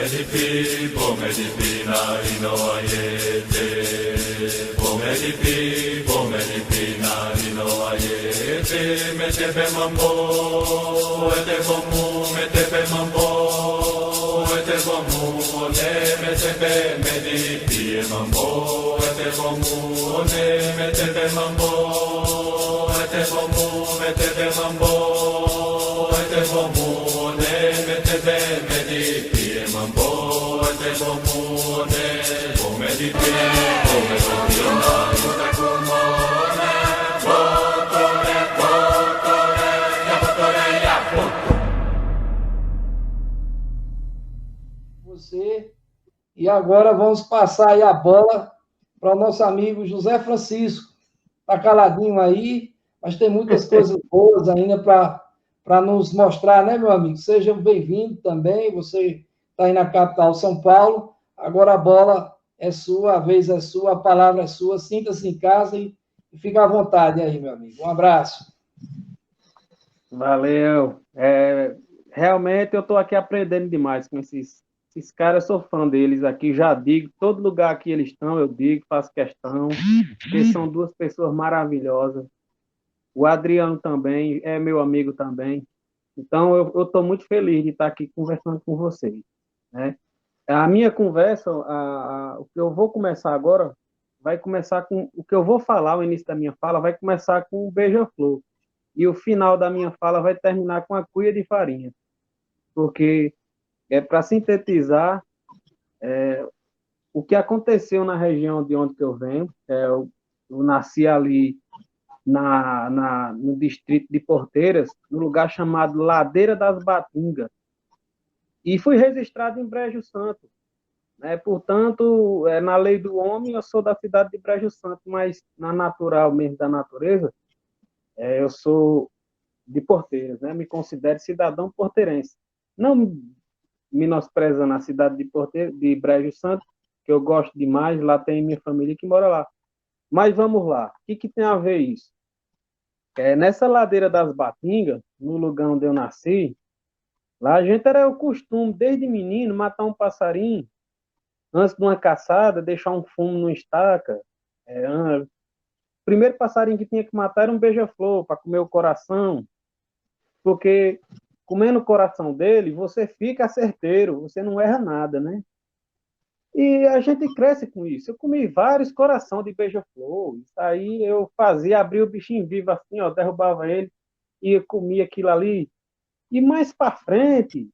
pomedipi na inoayete, pomedipi na inoayete, metepe mambo, ete bomu, metepe mambo, ete bomu, ne metepe medipi mambo, ete bomu, ne metepe mambo, ete bomu, metepe mambo, ete bomu, ne metepe medipi mambo, ete bomu, ne pomedipi, pomedipi na inoayete. Você. E agora vamos passar aí a bola para o nosso amigo José Francisco. Está caladinho aí, mas tem muitas coisas boas ainda para nos mostrar, né, meu amigo? Seja bem-vindo também. Você está aí na capital, São Paulo. Agora a bola é sua, a vez é sua, a palavra é sua. Sinta-se em casa e fica à vontade aí, meu amigo. Um abraço. Valeu. Realmente eu estou aqui aprendendo demais com esses caras, eu sou fã deles aqui, já digo, todo lugar que eles estão, eu digo, faço questão, porque são duas pessoas maravilhosas. O Adriano também é meu amigo também. Então eu estou muito feliz de estar aqui conversando com vocês, né? A minha conversa, o que eu vou começar agora, vai começar com o que eu vou falar, o início da minha fala vai começar com o beija-flor. E o final da minha fala vai terminar com a cuia de farinha. Porque para sintetizar o que aconteceu na região de onde eu venho. Eu nasci ali no distrito de Porteiras, no lugar chamado Ladeira das Batungas, e fui registrado em Brejo Santo. Portanto, na lei do homem, eu sou da cidade de Brejo Santo, mas na natural mesmo da natureza, eu sou de Porteiras, me considero cidadão porteirense. Não menosprezando a cidade de Brejo Santo, que eu gosto demais, lá tem minha família que mora lá. Mas vamos lá, o que tem a ver isso? Nessa ladeira das Batingas, no lugar onde eu nasci, lá a gente era o costume, desde menino, matar um passarinho, antes de uma caçada, deixar um fumo no estaca. O primeiro passarinho que tinha que matar era um beija-flor, para comer o coração, porque comendo o coração dele, você fica certeiro, você não erra nada, né? E a gente cresce com isso. Eu comi vários coração de beija-flor. Isso aí eu fazia, abria o bichinho vivo assim, ó, derrubava ele e comia aquilo ali. E mais para frente,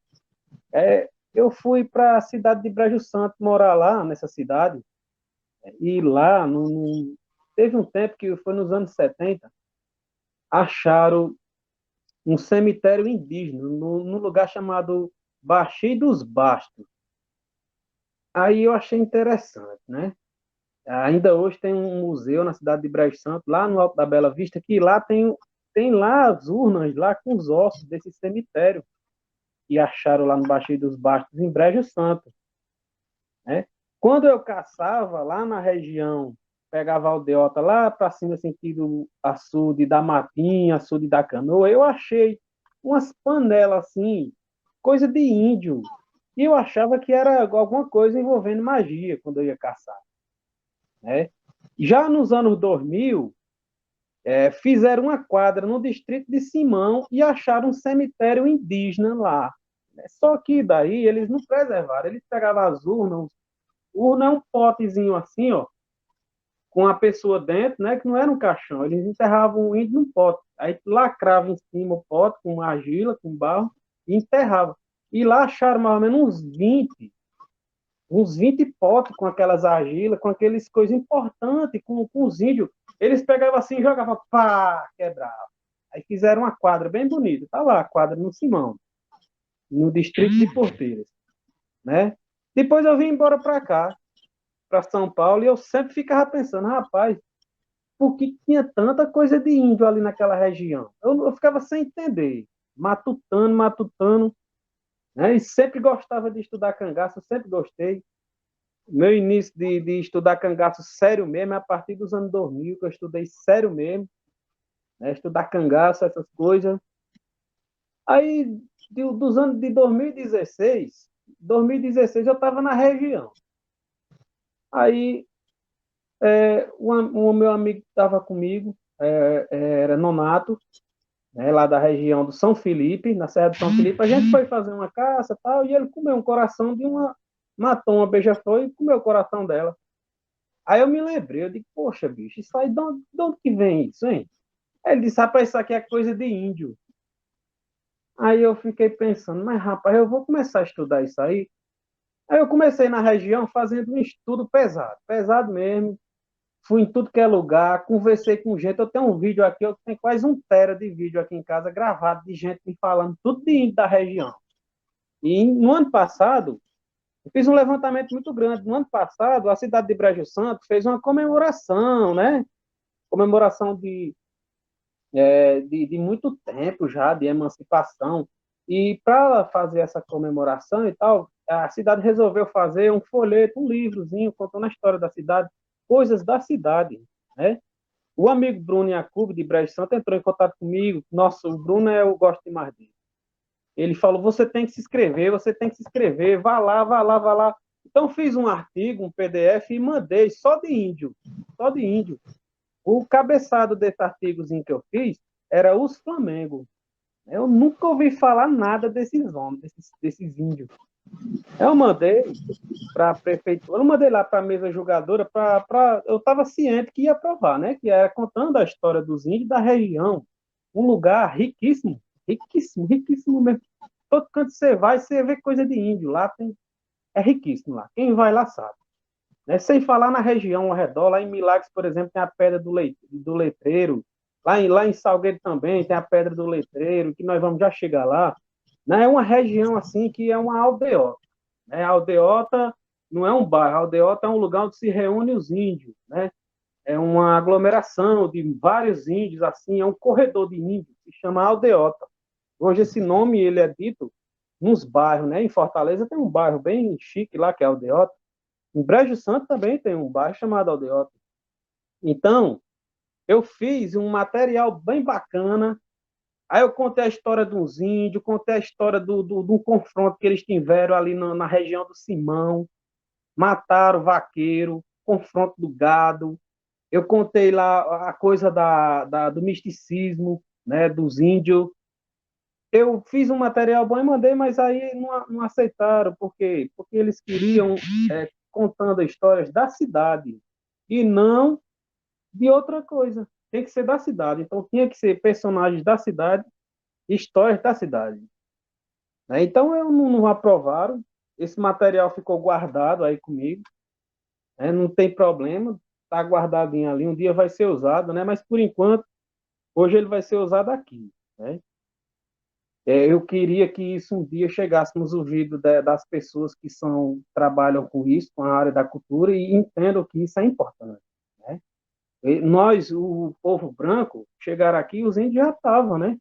eu fui para a cidade de Brejo Santo, morar lá nessa cidade. E lá, teve um tempo que foi nos anos 70, acharam um cemitério indígena, num lugar chamado Baixio dos Bastos. Aí eu achei interessante, né? Ainda hoje tem um museu na cidade de Brejo Santo, lá no Alto da Bela Vista, que lá tem lá as urnas, lá com os ossos desse cemitério, que acharam lá no Baixio dos Bastos, em Brejo Santo, né? Quando eu caçava lá na região, pegava a aldeota lá para cima, sentido açude da Matinha, açude da Canoa, eu achei umas panelas assim, coisa de índio, e eu achava que era alguma coisa envolvendo magia quando eu ia caçar, né? Já nos anos 2000, fizeram uma quadra no distrito de Simão e acharam um cemitério indígena lá, né? Só que daí eles não preservaram, eles pegavam as urnas. Urna é um potezinho assim, ó, com a pessoa dentro, né, que não era um caixão. Eles enterravam o índio num pote. Aí lacrava em cima o pote com argila, com barro, e enterrava. E lá acharam mais ou menos uns 20 potes com aquelas argilas, com aqueles coisas importantes, com os índios. Eles pegavam assim e jogavam, pá, quebrava. Aí fizeram uma quadra bem bonita. Tá lá a quadra no Simão, no distrito de Porteiras, né? Depois eu vim embora para cá, para São Paulo, e eu sempre ficava pensando, rapaz, por que tinha tanta coisa de índio ali naquela região? Eu ficava sem entender, matutando, né? E sempre gostava de estudar cangaço, sempre gostei. Meu início de estudar cangaço sério mesmo é a partir dos anos 2000, que eu estudei sério mesmo, né? Estudar cangaço, essas coisas. Aí, dos anos de 2016, 2016 eu estava na região. Aí, o meu amigo que estava comigo, era Nonato, né, lá da região do São Felipe, na Serra do São Felipe. A gente foi fazer uma caça e tal, e ele comeu um coração de uma... Matou uma beija-flor e comeu o coração dela. Aí eu me lembrei, eu digo, poxa, bicho, isso aí, de onde que vem isso, hein? Aí ele disse, rapaz, isso aqui é coisa de índio. Aí eu fiquei pensando, mas rapaz, eu vou começar a estudar isso aí. Aí eu comecei na região fazendo um estudo pesado, pesado mesmo. Fui em tudo que é lugar, conversei com gente. Eu tenho um vídeo aqui, eu tenho quase 1 tera de vídeo aqui em casa gravado de gente me falando tudo de índio da região. E no ano passado, eu fiz um levantamento muito grande. No ano passado, a cidade de Brejo Santo fez uma comemoração, né? Comemoração de muito tempo já, de emancipação. E para fazer essa comemoração e tal, a cidade resolveu fazer um folheto, um livrozinho contando a história da cidade, coisas da cidade, né? O amigo Bruno Iacubo, de Brejo Santo, entrou em contato comigo. Nossa, o Bruno, eu gosto demais dele. Ele falou, você tem que se inscrever, você tem que se inscrever, vá lá, vá lá, vá lá. Então, fiz um artigo, um PDF, e mandei só de índio, só de índio. O cabeçado desse artigozinho que eu fiz era os Flamengo. Eu nunca ouvi falar nada desses homens, desses índios. Eu mandei para a prefeitura, eu mandei lá para a mesa julgadora, eu estava ciente que ia aprovar, né? Que era contando a história dos índios da região. Um lugar riquíssimo, riquíssimo, riquíssimo mesmo. Todo canto você vai, você vê coisa de índio. Lá é riquíssimo lá. Quem vai lá sabe. Né? Sem falar na região ao redor, lá em Milagres, por exemplo, tem a Pedra do Letreiro. Lá em Salgueiro também tem a Pedra do Letreiro, que nós vamos já chegar lá. Né? É uma região assim que é uma aldeota. Né? A aldeota não é um bairro, a aldeota é um lugar onde se reúnem os índios. Né? É uma aglomeração de vários índios, assim, é um corredor de índios, que se chama aldeota. Hoje esse nome ele é dito nos bairros, né? Em Fortaleza tem um bairro bem chique lá, que é Aldeota. Em Brejo Santo também tem um bairro chamado Aldeota. Então, eu fiz um material bem bacana. Aí eu contei a história dos índios, contei a história do confronto que eles tiveram ali na região do Simão. Mataram o vaqueiro, confronto do gado. Eu contei lá a coisa do misticismo, né, dos índios. Eu fiz um material bom e mandei, mas aí não aceitaram, porque eles queriam contando histórias da cidade e não de outra coisa. Tem que ser da cidade. Então tinha que ser personagens da cidade, histórias da cidade. Né? Então eu não aprovaram. Esse material ficou guardado aí comigo. Né? Não tem problema, está guardadinho ali. Um dia vai ser usado, né? Mas por enquanto, hoje ele vai ser usado aqui. Né? Eu queria que isso um dia chegasse nos ouvidos das pessoas que trabalham com isso, com a área da cultura, e entendam que isso é importante. Né? Nós, o povo branco, chegar aqui, os índios já estavam, né?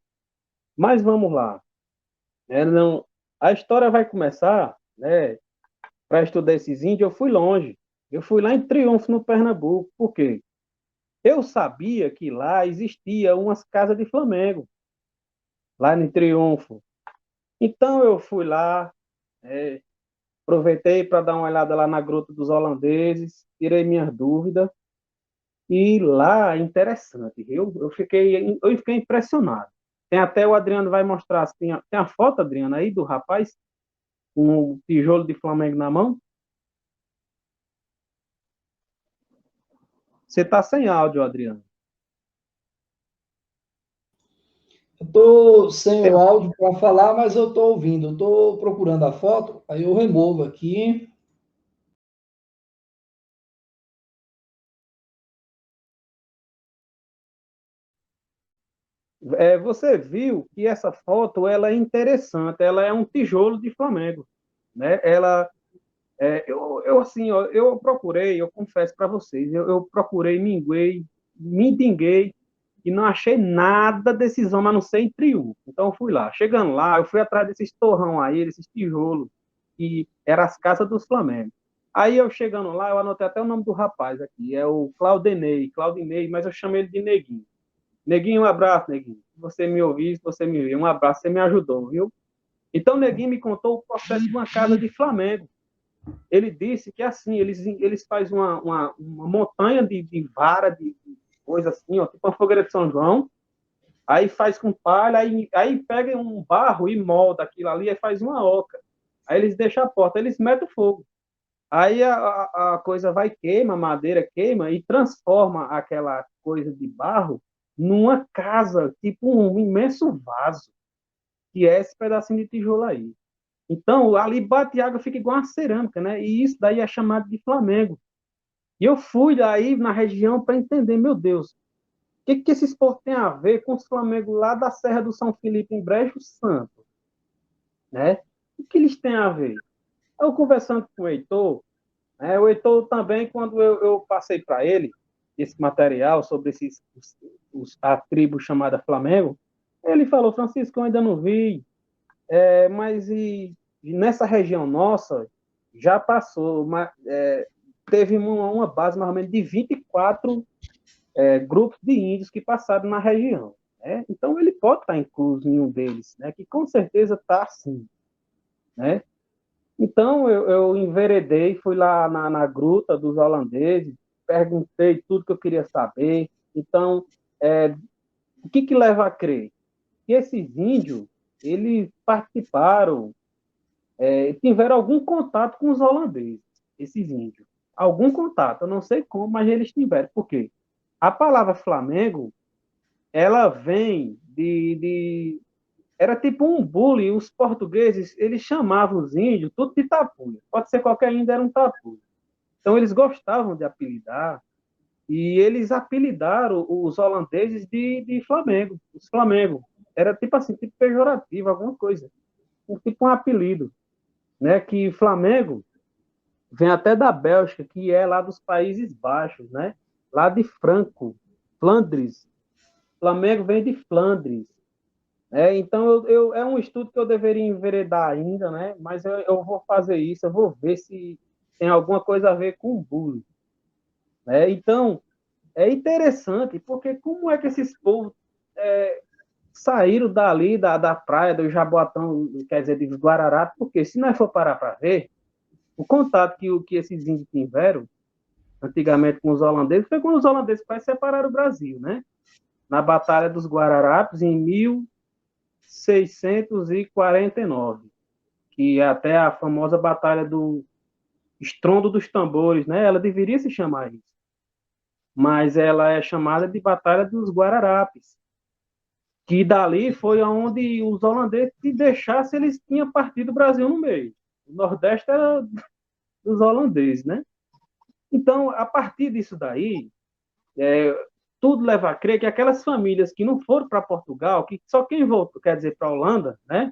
Mas vamos lá. Não, a história vai começar, né? Para estudar esses índios, eu fui longe. Eu fui lá em Triunfo, no Pernambuco. Por quê? Eu sabia que lá existia umas casas de Flamengo, lá em Triunfo. Então eu fui lá, aproveitei para dar uma olhada lá na Gruta dos Holandeses, tirei minhas dúvidas, e lá é interessante, viu? Eu fiquei impressionado. Tem até o Adriano vai mostrar, tem a foto, Adriano, aí do rapaz com o tijolo de Flamengo na mão. Você está sem áudio, Adriano. Eu estou sem o áudio para falar, mas eu estou ouvindo. Eu estou procurando a foto, aí eu removo aqui. Você viu que essa foto ela é interessante, ela é um tijolo de Flamengo. Né? Assim, ó, eu procurei, eu confesso para vocês, eu procurei, minguei, me indinguei e não achei nada desses homens, a não ser em Triunfo. Então eu fui lá. Chegando lá, eu fui atrás desses torrão aí, desses tijolos, que eram as casas dos Flamengo. Aí eu chegando lá, eu anotei até o nome do rapaz aqui, é o Claudinei, mas eu chamei ele de Neguinho. Neguinho, um abraço, Neguinho. Se você me ouvir, se você me ver, um abraço, você me ajudou, viu? Então, o Neguinho me contou o processo de uma casa de Flamengo. Ele disse que, assim, eles fazem uma montanha de vara, de coisa assim, ó, tipo uma fogueira de São João, aí faz com palha, aí pega um barro e molda aquilo ali, e faz uma oca. Aí eles deixam a porta, eles metem o fogo. Aí a coisa vai queima, a madeira queima e transforma aquela coisa de barro numa casa, tipo um imenso vaso, que é esse pedacinho de tijolo aí. Então, ali bate água, fica igual uma cerâmica, né? E isso daí é chamado de Flamengo. E eu fui aí na região para entender, meu Deus, o que esse esporte tem a ver com os Flamengo lá da Serra do São Felipe, em Brejo Santo, né? O que eles têm a ver? Eu conversando com o Heitor, né? O Heitor também, quando eu passei para ele esse material sobre a tribo chamada Flamengo, ele falou, Francisco, eu ainda não vi, mas nessa região nossa já passou, teve uma base mais ou menos de 24 grupos de índios que passaram na região. Né? Então ele pode estar incluso em um deles, né? Que com certeza está assim. Né? Então eu enveredei, fui lá na gruta dos holandeses, perguntei tudo que eu queria saber. Então, o que leva a crer? Que esses índios, eles participaram, tiveram algum contato com os holandeses, esses índios. Algum contato, eu não sei como, mas eles tiveram. Por quê? A palavra Flamengo, ela vem era tipo um bullying, os portugueses, eles chamavam os índios tudo de tapuia. Pode ser qualquer índio, era um tapuia. Então, eles gostavam de apelidar, e eles apelidaram os holandeses de Flamengo, os Flamengo. Era tipo assim, tipo pejorativo, alguma coisa. Tipo um apelido, né? Que Flamengo vem até da Bélgica, que é lá dos Países Baixos, né? Lá de Franco, Flandres. Flamengo vem de Flandres. Então, é um estudo que eu deveria enveredar ainda, né? Mas eu vou fazer isso, eu vou ver se tem alguma coisa a ver com o bullying. Né? Então, é interessante, porque como é que esses povos saíram dali, da praia do Jaboatão, quer dizer, de Guararapes, porque se nós for parar para ver, o contato que esses índios tiveram, antigamente com os holandeses, foi quando os holandeses quase separaram o Brasil, né? Na Batalha dos Guararapes, em 1649, que é até a famosa Batalha do Estrondo dos Tambores, né? Ela deveria se chamar isso, mas ela é chamada de Batalha dos Guararapes, que dali foi onde os holandeses, se deixassem, eles tinham partido o Brasil no meio. O Nordeste era dos holandeses, né? Então, a partir disso daí, tudo leva a crer que aquelas famílias que não foram para Portugal, que só quem voltou, quer dizer, para a Holanda, né?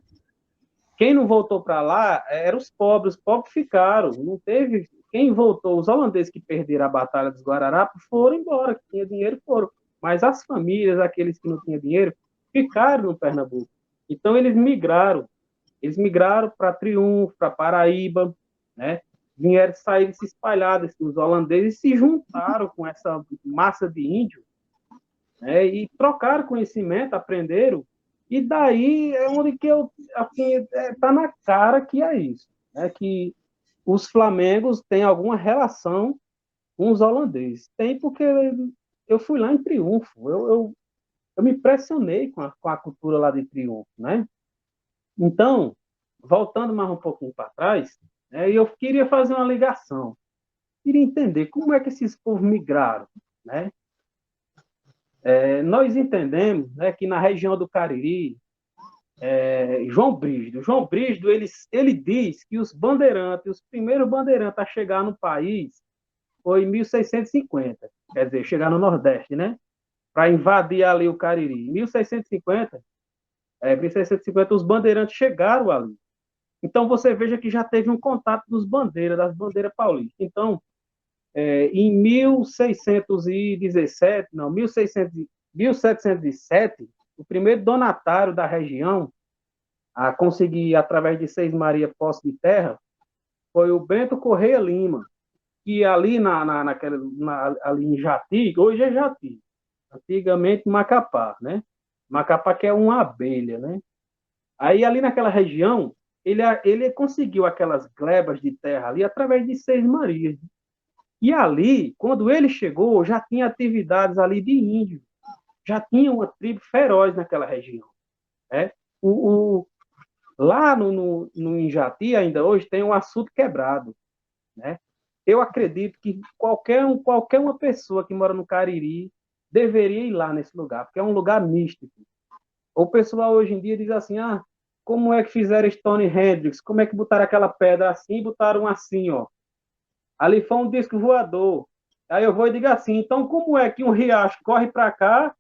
Quem não voltou para lá eram os pobres ficaram, não teve. Quem voltou, os holandeses que perderam a Batalha dos Guararapes foram embora, que tinha dinheiro foram. Mas as famílias, aqueles que não tinham dinheiro, ficaram no Pernambuco. Então eles migraram para Triunfo, para Paraíba, né? Vieram sair se espalhados, os holandeses se juntaram com essa massa de índio, né? E trocaram conhecimento, aprenderam. E daí é onde que assim, tá na cara que é isso, né? Que os flamengos têm alguma relação com os holandeses. Tem porque eu fui lá em Triunfo, eu me impressionei com a cultura lá de Triunfo, né? Então, voltando mais um pouquinho para trás, eu queria fazer uma ligação, queria entender como é que esses povos migraram, né? Nós entendemos, né, que na região do Cariri, João Brígido, ele diz que os primeiros bandeirantes a chegar no país foi em 1650, quer dizer, chegar no Nordeste, né? Para invadir ali o Cariri. Em 1650, os bandeirantes chegaram ali. Então, você veja que já teve um contato das bandeiras paulistas. Então, em 1617, não, 1707, o primeiro donatário da região a conseguir, através de Seis Maria, posse de terra, foi o Bento Correia Lima, que ali, ali em Jati, hoje é Jati, antigamente Macapá, né? Macapá que é uma abelha, né? Aí ali naquela região, ele conseguiu aquelas glebas de terra ali através de Seis Marias. E ali, quando ele chegou, já tinha atividades ali de índio, já tinha uma tribo feroz naquela região. Né? O, lá no Injati, ainda hoje, tem um açude quebrado. Né? Eu acredito que qualquer uma pessoa que mora no Cariri deveria ir lá nesse lugar, porque é um lugar místico. O pessoal hoje em dia diz assim, como é que fizeram Stone Hendrix? Como é que botaram aquela pedra assim e botaram assim, ó? Ali foi um disco voador. Aí eu vou e digo assim, então como é que um riacho corre para cá,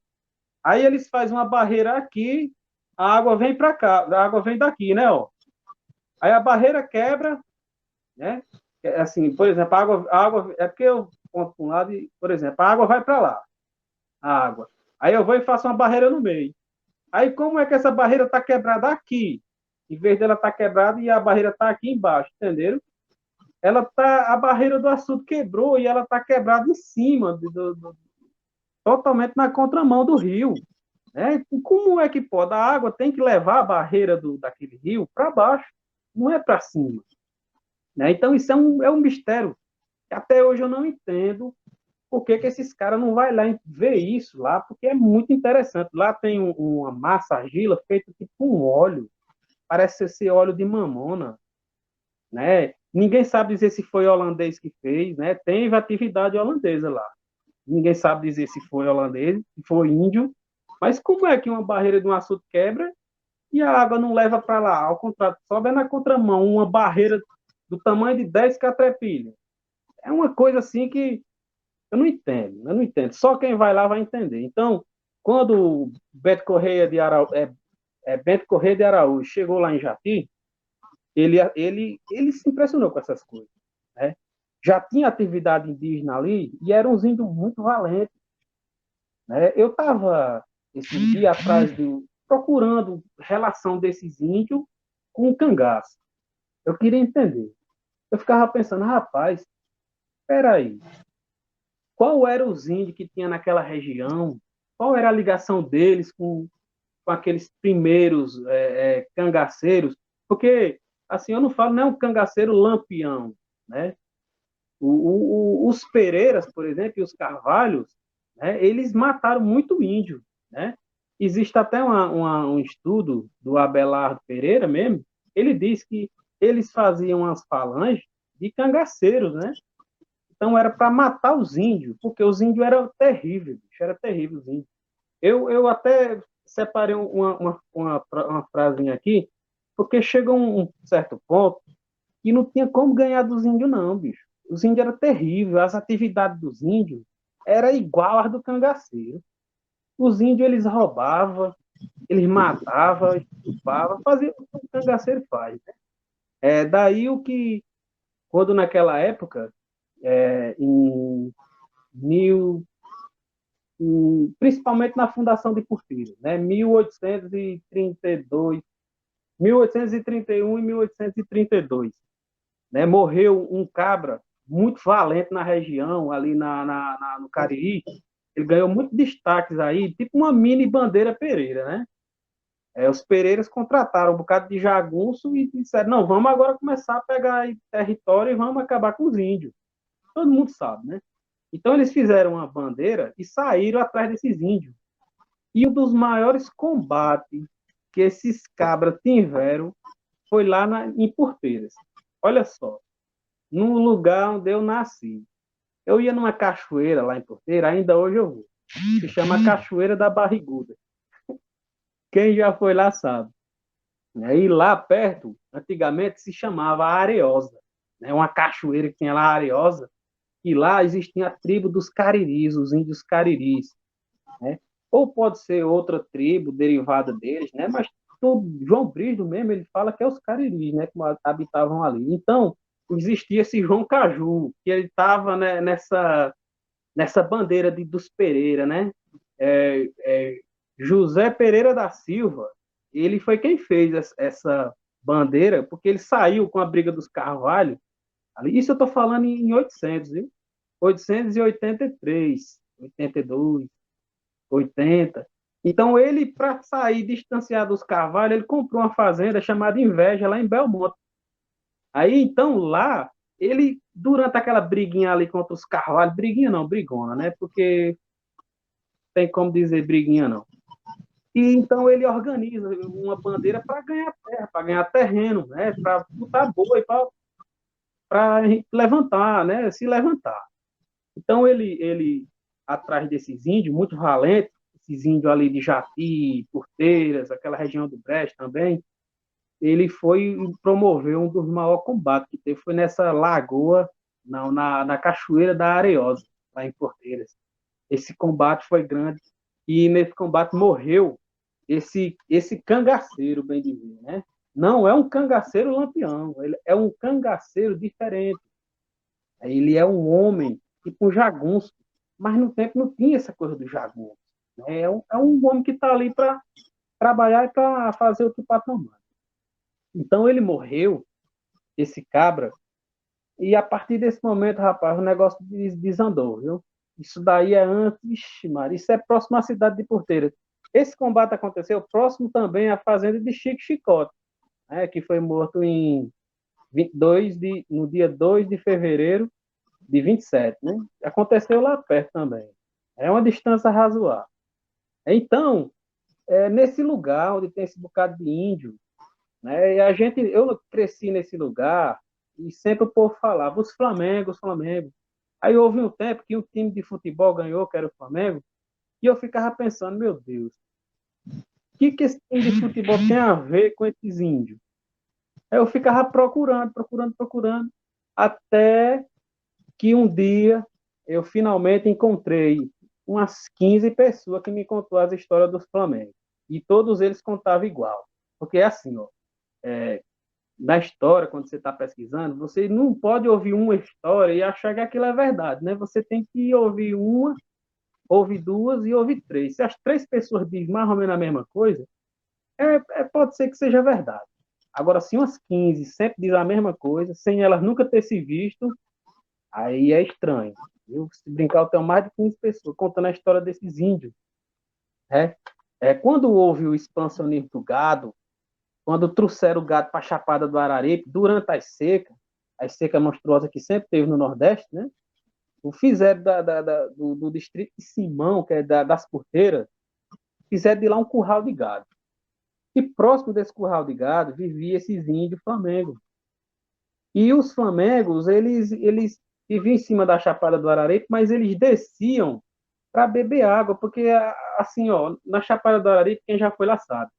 aí eles fazem uma barreira aqui, a água vem para cá, a água vem daqui, né, ó? Aí a barreira quebra, né? Assim, por exemplo, a água é porque eu conto para um lado e, por exemplo, a água vai para lá, a água. Aí eu vou e faço uma barreira no meio. Aí como é que essa barreira está quebrada aqui? Em vez dela estar quebrada e a barreira está aqui embaixo, entenderam? A barreira do açude quebrou e ela está quebrada em cima, totalmente na contramão do rio. Né? Como é que pode? A água tem que levar a barreira daquele rio para baixo, não é para cima. Né? Então isso é um mistério. Até hoje eu não entendo por que esses caras não vão lá ver isso lá, porque é muito interessante. Lá tem uma massa argila feita tipo um óleo, parece ser esse óleo de mamona, né? Ninguém sabe dizer se foi holandês que fez, né? Tem atividade holandesa lá. Ninguém sabe dizer se foi holandês, se foi índio, mas como é que uma barreira de um açude quebra e a água não leva para lá? Ao contrário, sobe na contramão uma barreira do tamanho de 10 catrepilhas. É uma coisa assim que eu não entendo. Só quem vai lá vai entender. Então, quando Bento Correia de Araújo chegou lá em Jati, ele se impressionou com essas coisas. Né? Já tinha atividade indígena ali e eram uns índios muito valentes. Né? Eu estava, esse dia atrás, procurando relação desses índios com o cangaço. Eu queria entender. Eu ficava pensando, rapaz, espera aí, qual era os índios que tinha naquela região? Qual era a ligação deles com aqueles primeiros cangaceiros? Porque, assim, eu não falo, não é um cangaceiro lampião, né? Os Pereiras, por exemplo, e os Carvalhos, né, eles mataram muito índio, né? Existe até um estudo do Abelardo Pereira mesmo, ele diz que eles faziam as falanges de cangaceiros, né? Então era para matar os índios, porque os índios eram terríveis, era terrível os índios. Eu até separei uma frasinha aqui, porque chega um certo ponto que não tinha como ganhar dos índios, não, bicho. Os índios eram terríveis, as atividades dos índios era igual às do cangaceiro. Os índios, eles roubavam, eles matavam, estupavam, faziam o que o cangaceiro faz. Né? Daí o que, quando naquela época, em mil, principalmente na fundação de Porfírio, né? 1832, 1831 e 1832. Né? Morreu um cabra muito valente na região, ali no Cariri. Ele ganhou muitos destaques aí, tipo uma mini bandeira Pereira, né? Os Pereiras contrataram um bocado de jagunço e disseram, não, vamos agora começar a pegar território e vamos acabar com os índios. Todo mundo sabe, né? Então eles fizeram uma bandeira e saíram atrás desses índios. E um dos maiores combates que esses cabras tiveram foi lá em Porteiras. Olha só, no lugar onde eu nasci. Eu ia numa cachoeira lá em Porteira, ainda hoje eu vou. Se chama Cachoeira da Barriguda. Quem já foi lá sabe. E lá perto, antigamente se chamava Areosa. Uma cachoeira que tinha lá, Areosa. E lá existia a tribo dos Cariris, os índios Cariris. Né? Ou pode ser outra tribo derivada deles, né? Mas João Brígido mesmo, ele fala que é os Cariris, né? Que habitavam ali. Então, existia esse João Caju, que ele estava, né, nessa bandeira dos Pereira, né? José Pereira da Silva, ele foi quem fez essa bandeira, porque ele saiu com a briga dos Carvalho. Isso eu estou falando em 800, viu? 883, 82, 80. Então, ele, para sair distanciado dos cavalos, ele comprou uma fazenda chamada Inveja, lá em Belmonte. Aí, então, lá, ele, durante aquela briguinha ali contra os cavalos, briguinha não, brigona, né? Porque tem como dizer briguinha não. E então ele organiza uma bandeira para ganhar terra, para ganhar terreno, né? Para botar boi, para levantar, né? Se levantar. Então ele atrás desses índios, muito valentes, esses índios ali de Jati, Porteiras, aquela região do Brejo também, ele foi e promoveu um dos maiores combates que teve, foi nessa lagoa, não, na Cachoeira da Areosa, lá em Porteiras. Esse combate foi grande e nesse combate morreu esse cangaceiro, bem dizer, né? Não é um cangaceiro lampião, ele é um cangaceiro diferente. Ele é um homem tipo um jagunço, mas no tempo não tinha essa coisa do jagunço. É um homem que está ali para trabalhar e para fazer o que o patrão manda. Então ele morreu, esse cabra, e a partir desse momento, rapaz, o negócio desandou, viu? Isso daí é antes, ixi, Maria, isso é próximo à cidade de Porteira. Esse combate aconteceu próximo também à fazenda de Chico Chicote, né, que foi morto no dia 2 de fevereiro de 27, né? Aconteceu lá perto também. É uma distância razoável. Então, nesse lugar onde tem esse bocado de índio, né? Eu cresci nesse lugar e sempre o povo falava, os Flamengo, os Flamengo. Aí houve um tempo que um time de futebol ganhou, que era o Flamengo, e eu ficava pensando, meu Deus, o que esse time de futebol tem a ver com esses índios? Aí eu ficava procurando, procurando, procurando, até que um dia eu finalmente encontrei umas 15 pessoas que me contou as histórias dos Flamengo. E todos eles contavam igual. Porque é assim, ó, na história, quando você está pesquisando, você não pode ouvir uma história e achar que aquilo é verdade, né? Você tem que ouvir uma, ouvir duas e ouvir três. Se as três pessoas dizem mais ou menos a mesma coisa, pode ser que seja verdade. Agora, se umas 15 sempre dizem a mesma coisa, sem elas nunca ter se visto, aí é estranho. Eu, se brincar, eu tenho mais de 15 pessoas contando a história desses índios. Né? Quando houve o expansionismo do gado, quando trouxeram o gado para a Chapada do Araripe, durante as secas monstruosas que sempre teve no Nordeste, né? O fizeram do distrito de Simão, que é das Porteiras, fizeram de lá um curral de gado. E próximo desse curral de gado vivia esses índios Flamengo. E os Flamengos, eles viviam em cima da Chapada do Araripe, mas eles desciam para beber água, porque assim, ó, na Chapada do Araripe, quem já foi lá sabe.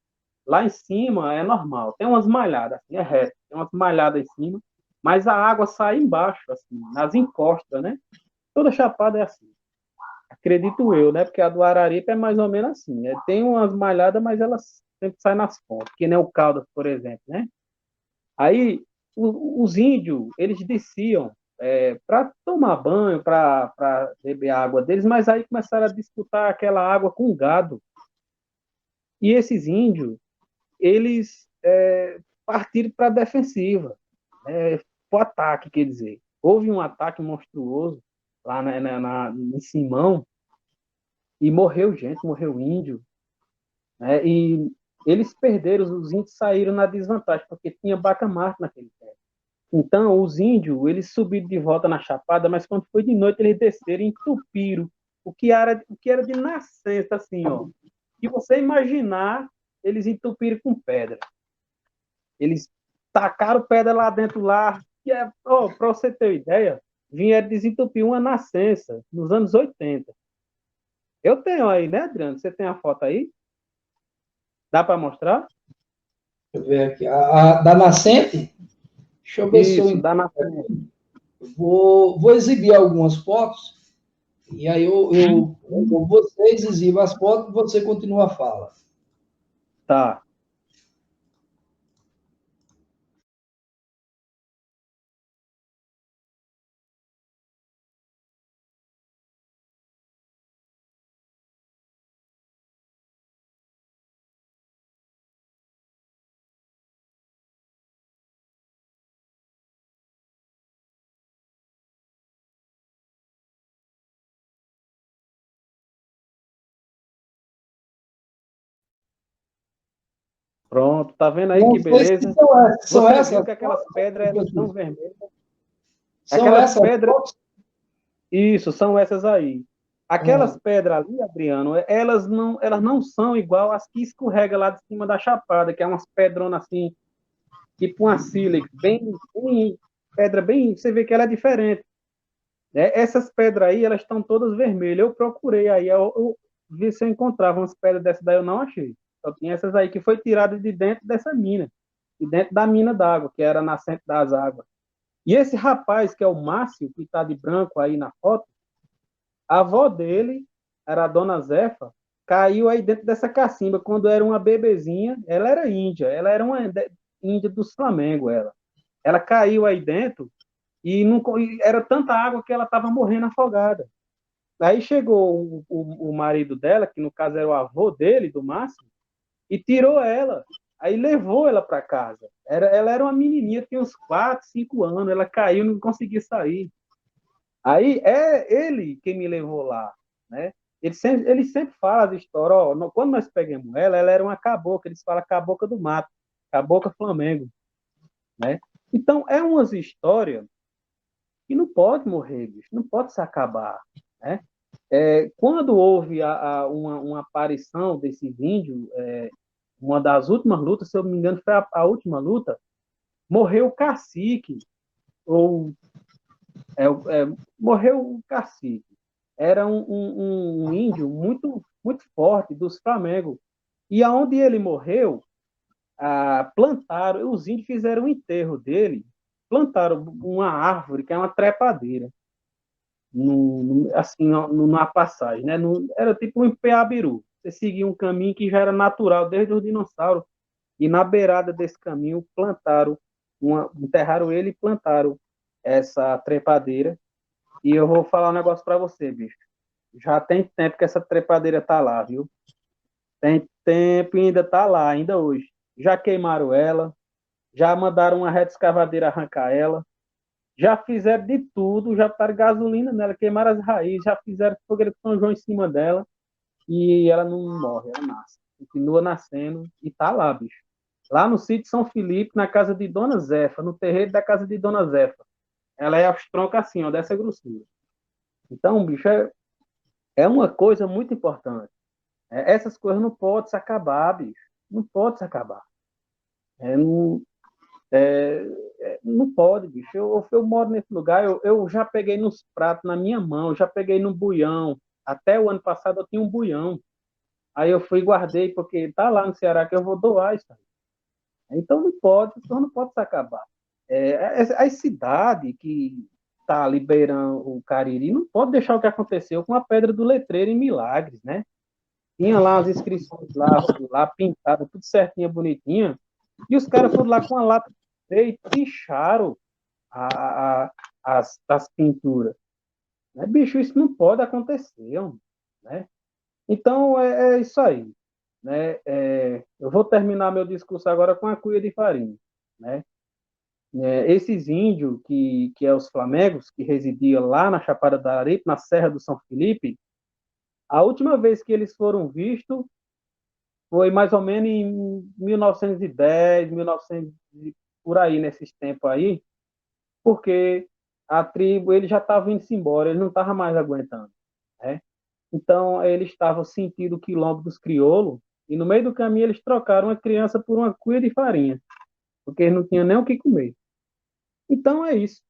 Lá em cima é normal, tem umas malhadas, assim, é reto, tem umas malhadas em cima, mas a água sai embaixo, assim, nas encostas, né? Toda chapada é assim. Acredito eu, né? Porque a do Araripe é mais ou menos assim. Tem umas malhadas, mas elas sempre saem nas pontas, que nem o Caldas, por exemplo, né? Aí os índios, eles desciam para tomar banho, para beber a água deles, mas aí começaram a disputar aquela água com o gado. E esses índios, eles partiram para a defensiva, para o ataque, quer dizer. Houve um ataque monstruoso lá em Simão e morreu gente, morreu índio, né? E eles perderam, os índios saíram na desvantagem, porque tinha bacamarte naquele tempo. Então, os índios, eles subiram de volta na chapada, mas quando foi de noite, eles desceram e entupiram o que era de nascença, assim, ó. E você imaginar, eles entupiram com pedra. Eles tacaram pedra lá dentro, lá, para você ter ideia, vieram desentupir uma nascença, nos anos 80. Eu tenho aí, né, Adriano? Você tem a foto aí? Dá para mostrar? Deixa eu ver aqui. Da nascente? Deixa eu ver se Isso, eu da nascença. vou exibir algumas fotos, e aí vocês exibam as fotos e você continua a fala. Tá. Pronto, tá vendo aí Não que sei se beleza? são Você essas. viu que aquelas pedras eram tão vermelhas. São Aquelas essas pedras, fotos? isso, são essas aí. Ah, Aquelas pedras ali, Adriano, elas não são igual as que escorrega lá de cima da chapada, que é umas pedronas assim, tipo uma sílica, pedra bem, você vê que ela é diferente, né? Essas pedras aí, elas estão todas vermelhas. Eu procurei aí, eu vi se eu encontrava umas pedras dessas daí, eu não achei. Só tinha essas aí que foi tirada de dentro dessa mina, de dentro da mina d'água, que era a nascente das águas. E esse rapaz, que é o Márcio, que está de branco aí na foto, a avó dele, era a dona Zefa, caiu aí dentro dessa cacimba quando era uma bebezinha. Ela era índia, ela era uma índia dos Flamengo, ela. Ela caiu aí dentro e, não, e era tanta água que ela estava morrendo afogada. Aí chegou o marido dela, que no caso era o avô dele, do Márcio, e tirou ela. Aí levou ela para casa. Ela era uma menininha, tinha uns 4, 5 anos. Ela caiu, não conseguia sair. Aí é ele que me levou lá, né? Ele sempre fala de história, ó, quando nós pegamos ela era uma cabocla, eles falam cabocla do mato, cabocla Flamengo, né? Então, é umas histórias que não pode morrer, bicho, não pode se acabar, né? Quando houve uma aparição desses índios, uma das últimas lutas, se eu não me engano, foi a última luta, morreu o cacique, ou morreu o cacique. Era um índio muito, muito forte dos Flamengo. E aonde ele morreu, plantaram, os índios fizeram o enterro dele, plantaram uma árvore, que é uma trepadeira, assim, numa passagem, né? Era tipo um empeabiru. Você seguia um caminho que já era natural desde os dinossauros, e na beirada desse caminho enterraram ele e plantaram essa trepadeira. E eu vou falar um negócio para você, bicho. Já tem tempo que essa trepadeira tá lá, viu? Tem tempo e ainda tá lá, ainda hoje. Já queimaram ela, já mandaram uma reta escavadeira arrancar ela, já fizeram de tudo, já botaram gasolina nela, queimaram as raízes, já fizeram fogueira de São João em cima dela e ela não morre, ela nasce. Continua nascendo e tá lá, bicho. Lá no sítio São Felipe, na casa de Dona Zefa, no terreiro da casa de Dona Zefa. Ela é aos troncos assim, ó, dessa grossura. Então, bicho, é uma coisa muito importante. Essas coisas não podem se acabar, bicho. Não pode se acabar. Não, não pode, bicho. Eu moro nesse lugar, eu já peguei nos pratos na minha mão, já peguei no buião. Até o ano passado eu tinha um buião. Aí eu fui e guardei, porque tá lá no Ceará que eu vou doar isso aí. Então não pode se acabar. As cidades que tá liberando o Cariri não pode deixar o que aconteceu com a Pedra do Letreiro em Milagres, né? Tinha lá as inscrições lá pintadas, tudo certinha, bonitinha. E os caras foram lá com a lata e picharam as pinturas. Né? Bicho, isso não pode acontecer, né? Então, é isso aí. Né? Eu vou terminar meu discurso agora com a cuia de farinha. Né? Esses índios, que é os flamengos, que residiam lá na Chapada da Araripe, na Serra do São Felipe, a última vez que eles foram vistos foi mais ou menos em 1910, 1900, por aí, nesses tempos aí, porque a tribo, ele já estava indo-se embora, ele não estava mais aguentando, né? Então, eles estavam sentindo o quilombo dos crioulos, e no meio do caminho eles trocaram uma criança por uma cuia de farinha, porque eles não tinham nem o que comer. Então, é isso.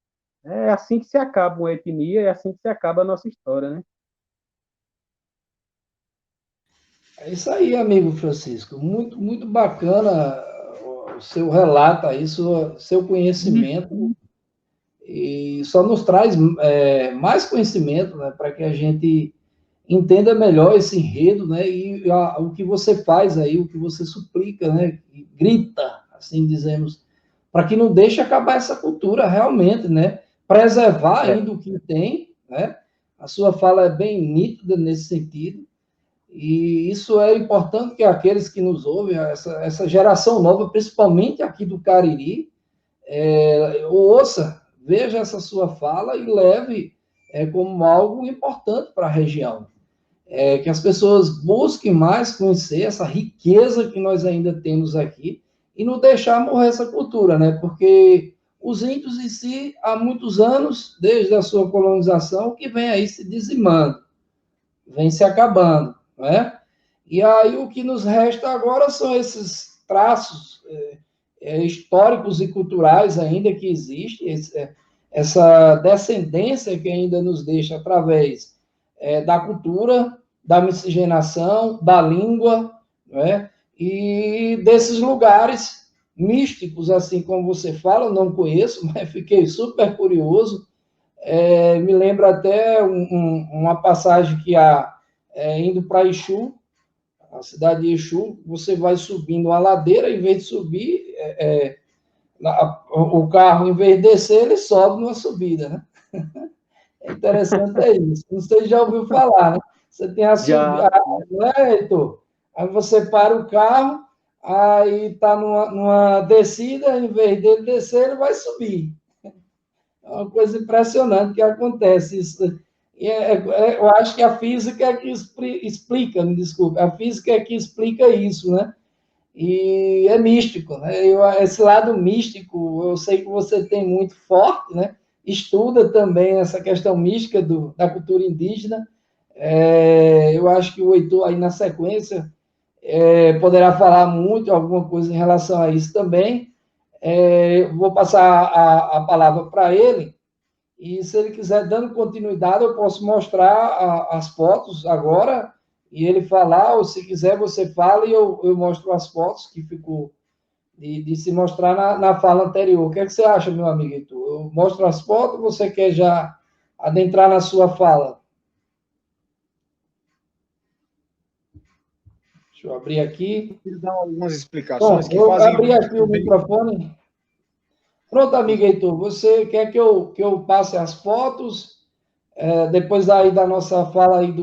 É assim que se acaba uma etnia, é assim que se acaba a nossa história, né? é isso aí, amigo Francisco. Muito, muito bacana o seu relato aí, seu conhecimento. E só nos traz mais conhecimento, né, para que a gente entenda melhor esse enredo, né, e o que você faz aí, o que você suplica, né, e grita, assim dizemos, para que não deixe acabar essa cultura realmente, né, preservar ainda o que tem, né, a sua fala é bem nítida nesse sentido, e isso é importante que aqueles que nos ouvem, essa geração nova, principalmente aqui do Cariri, ouça, veja essa sua fala e leve como algo importante para a região. que as pessoas busquem mais conhecer essa riqueza que nós ainda temos aqui e não deixar morrer essa cultura, né? Porque os índios em si, há muitos anos, desde a sua colonização, que vem aí se dizimando, vem se acabando, né? E aí o que nos resta agora são esses traços históricos e culturais ainda que existem, essa descendência que ainda nos deixa através da cultura, da miscigenação, da língua, né? E desses lugares místicos, assim como você fala, eu não conheço, mas fiquei super curioso. Me lembra até uma passagem que há indo para Exu, a cidade de Exu, você vai subindo uma ladeira, em vez de subir, o carro, em vez de descer, ele sobe numa subida, né? É interessante isso. Você já ouviu falar, né? Você tem a subida, não é, Heitor? Aí você para o carro, aí está numa descida, em vez dele descer, ele vai subir. É uma coisa impressionante que acontece isso. Eu acho que a física é que explica, me desculpe, a física é que explica isso, né? E é místico, né? Esse lado místico, eu sei que você tem muito forte, né? Estuda também essa questão mística da cultura indígena. Eu acho que o Heitor, aí na sequência, poderá falar muito, alguma coisa em relação a isso também. Vou passar a palavra para ele, e se ele quiser, dando continuidade, eu posso mostrar as fotos agora, e ele falar, ou se quiser, você fala, e eu mostro as fotos que ficou de se mostrar na fala anterior. O que é que você acha, meu amigo Heitor? Eu mostro as fotos, ou você quer já adentrar na sua fala? Deixa eu abrir aqui. Ele dá algumas explicações que Eu fazem abri aqui o também. microfone. Pronto, amigo Heitor, você quer que eu passe as fotos? Depois aí da nossa fala aí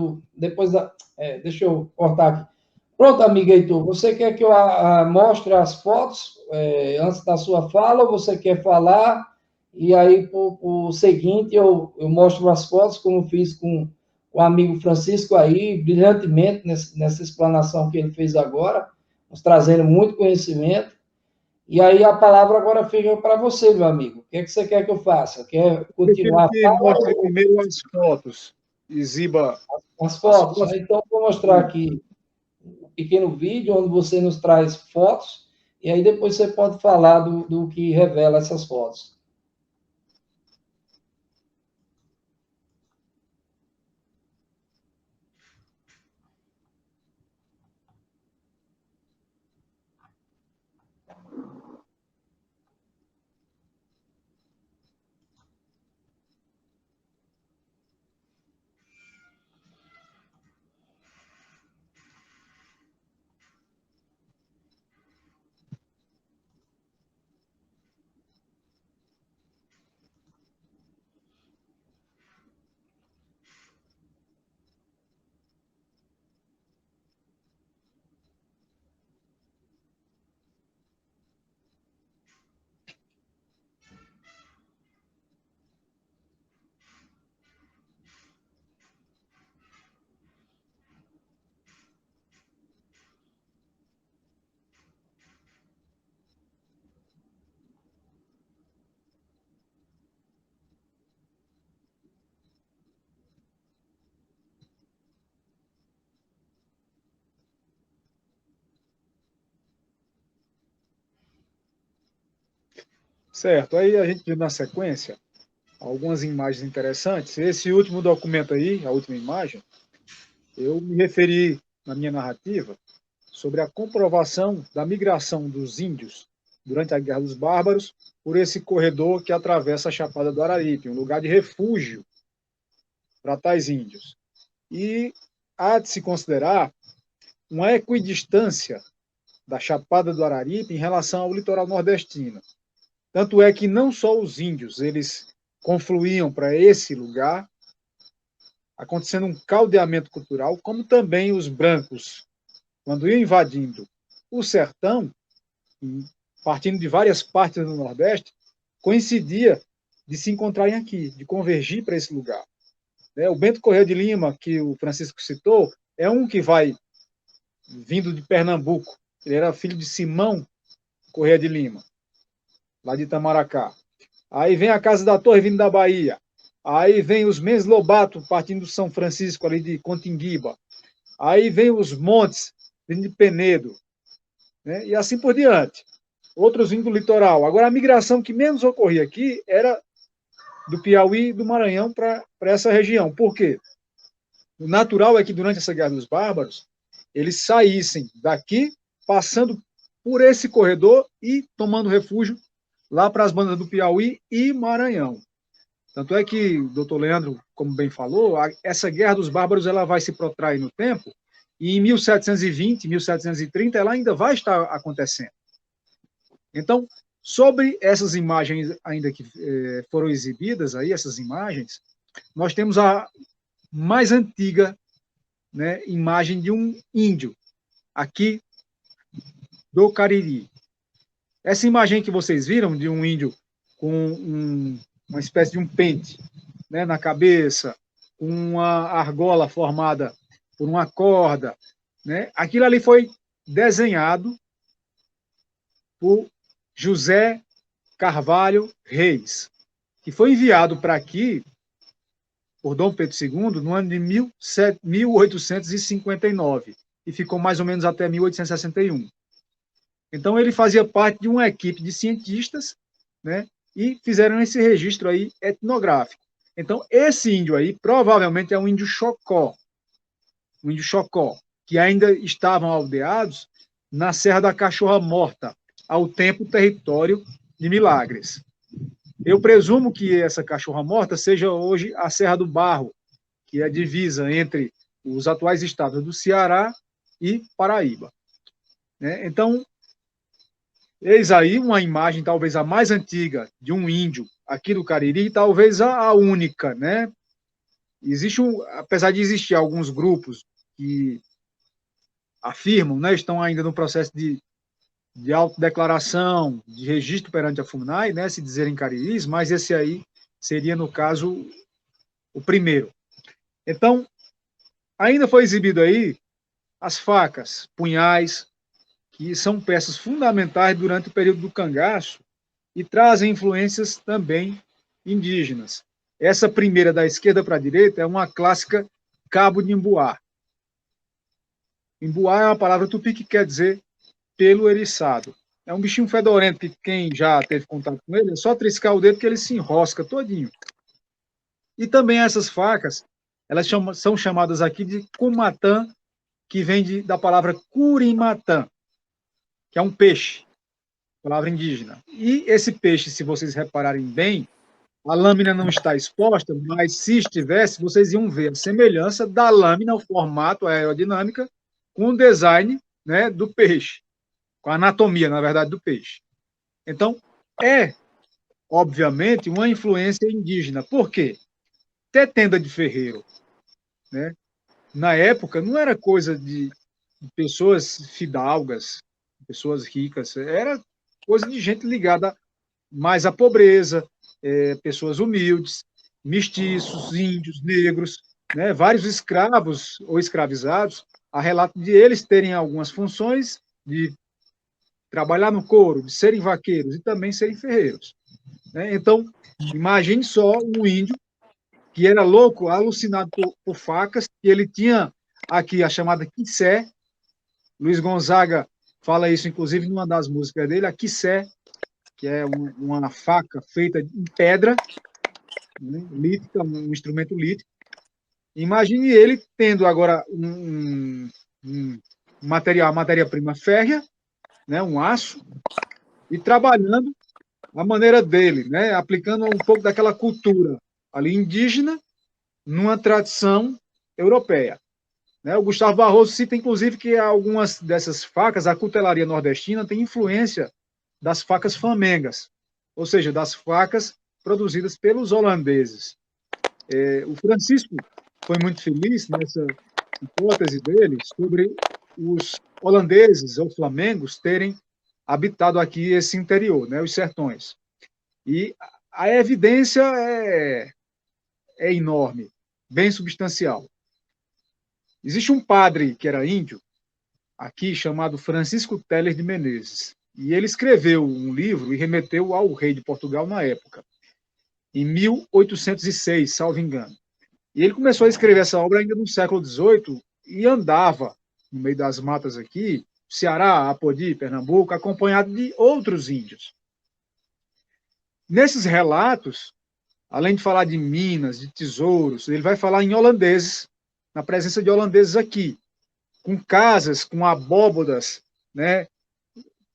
deixa eu cortar aqui. Pronto, amigo Heitor, você quer que eu mostre as fotos antes da sua fala, ou você quer falar? E aí, por seguinte, eu mostro as fotos, como fiz com o amigo Francisco aí, brilhantemente, nessa explanação que ele fez agora, nos trazendo muito conhecimento. E aí a palavra agora fica para você, meu amigo. O que é que você quer que eu faça? Quer continuar a Que fala? mostre primeiro as fotos, exiba As fotos. fotos. Então, vou mostrar aqui um pequeno vídeo onde você nos traz fotos, e aí depois você pode falar do que revela essas fotos. Certo, aí a gente viu na sequência algumas imagens interessantes. Esse último documento aí, a última imagem, eu me referi na minha narrativa sobre a comprovação da migração dos índios durante a Guerra dos Bárbaros por esse corredor que atravessa a Chapada do Araripe, um lugar de refúgio para tais índios. E há de se considerar uma equidistância da Chapada do Araripe em relação ao litoral nordestino. Tanto é que não só os índios eles confluíam para esse lugar, acontecendo um caldeamento cultural, como também os brancos, quando iam invadindo o sertão, partindo de várias partes do Nordeste, coincidia de se encontrarem aqui, de convergir para esse lugar. né? O Bento Corrêa de Lima, que o Francisco citou, é um que vai vindo de Pernambuco. Ele era filho de Simão Corrêa de Lima, lá de Itamaracá. Aí vem a Casa da Torre vindo da Bahia. Aí vem os Mendes Lobato partindo do São Francisco, ali de Continguiba. Aí vem os Montes vindo de Penedo, né? E assim por diante. Outros vindo do litoral. Agora, a migração que menos ocorria aqui era do Piauí e do Maranhão para essa região. Por quê? O natural é que durante essa Guerra dos Bárbaros, eles saíssem daqui, passando por esse corredor e tomando refúgio lá para as bandas do Piauí e Maranhão. Tanto é que o doutor Leandro, como bem falou, essa Guerra dos Bárbaros ela vai se protrair no tempo e em 1720, 1730, ela ainda vai estar acontecendo. Então, sobre essas imagens ainda que foram exibidas, aí, essas imagens, nós temos a mais antiga, né, imagem de um índio, aqui do Cariri. Essa imagem que vocês viram de um índio com uma espécie de um pente, né, na cabeça, com uma argola formada por uma corda, né, aquilo ali foi desenhado por José Carvalho Reis, que foi enviado para aqui por Dom Pedro II no ano de 1859 e ficou mais ou menos até 1861. Então ele fazia parte de uma equipe de cientistas, né, e fizeram esse registro aí etnográfico. Então esse índio aí provavelmente é um índio Xocó, que ainda estavam aldeados na Serra da Cachorra Morta, ao tempo território de Milagres. Eu presumo que essa Cachorra Morta seja hoje a Serra do Barro, que é a divisa entre os atuais estados do Ceará e Paraíba, né? Então, eis aí uma imagem, talvez a mais antiga, de um índio aqui do Cariri, talvez a única, né? Apesar de existir alguns grupos que afirmam, né, estão ainda no processo de autodeclaração, de registro perante a FUNAI, né, se dizerem cariris, mas esse aí seria, no caso, o primeiro. Então, ainda foi exibido aí as facas, punhais, que são peças fundamentais durante o período do cangaço e trazem influências também indígenas. Essa primeira, da esquerda para a direita, é uma clássica cabo de imbuá. Imbuá é uma palavra tupi que quer dizer pelo eriçado. É um bichinho fedorento que quem já teve contato com ele, é só triscar o dedo que ele se enrosca todinho. E também essas facas, elas são chamadas aqui de cumatã, que vem da palavra curimatã, que é um peixe, palavra indígena. E esse peixe, se vocês repararem bem, a lâmina não está exposta, mas se estivesse, vocês iam ver a semelhança da lâmina, o formato, a aerodinâmica, com o design, né, do peixe, com a anatomia, na verdade, do peixe. Então, obviamente, uma influência indígena. Por quê? Ter tenda de ferreiro, né, na época, não era coisa de pessoas fidalgas, pessoas ricas, era coisa de gente ligada mais à pobreza, pessoas humildes, mestiços, índios, negros, né, vários escravos ou escravizados, há relato de eles terem algumas funções de trabalhar no couro, de serem vaqueiros e também serem ferreiros, né? Então, imagine só um índio que era louco, alucinado por facas, que ele tinha aqui a chamada quissé. Luiz Gonzaga fala isso, inclusive, numa das músicas dele, a quissé, que é uma faca feita em pedra, né, lítica, um instrumento lítico. Imagine ele tendo agora matéria-prima férrea, né, um aço, e trabalhando a maneira dele, né, aplicando um pouco daquela cultura ali indígena numa tradição europeia, né? O Gustavo Barroso cita, inclusive, que algumas dessas facas, a cutelaria nordestina, tem influência das facas flamengas, ou seja, das facas produzidas pelos holandeses. O Francisco foi muito feliz nessa hipótese dele sobre os holandeses ou flamengos terem habitado aqui esse interior, né, os sertões. E a evidência é enorme. bem substancial. Existe um padre que era índio, aqui, chamado Francisco Teles de Menezes, e ele escreveu um livro e remeteu ao rei de Portugal na época, em 1806, salvo engano. E ele começou a escrever essa obra ainda no século XVIII e andava no meio das matas aqui, Ceará, Apodi, Pernambuco, acompanhado de outros índios. Nesses relatos, além de falar de minas, de tesouros, ele vai falar em holandeses, na presença de holandeses aqui, com casas, com abóbodas, né,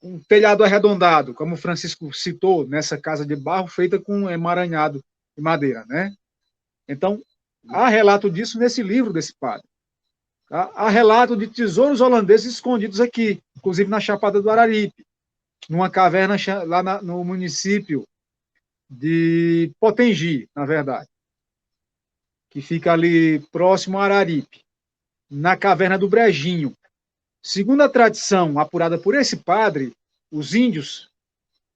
um telhado arredondado, como o Francisco citou, nessa casa de barro feita com emaranhado de madeira, né? Então, há relato disso nesse livro desse padre. Tá? Há relato de tesouros holandeses escondidos aqui, inclusive na Chapada do Araripe, numa caverna lá no município de Potengi, na verdade, que fica ali próximo a Araripe, na caverna do Brejinho. Segundo a tradição apurada por esse padre, os índios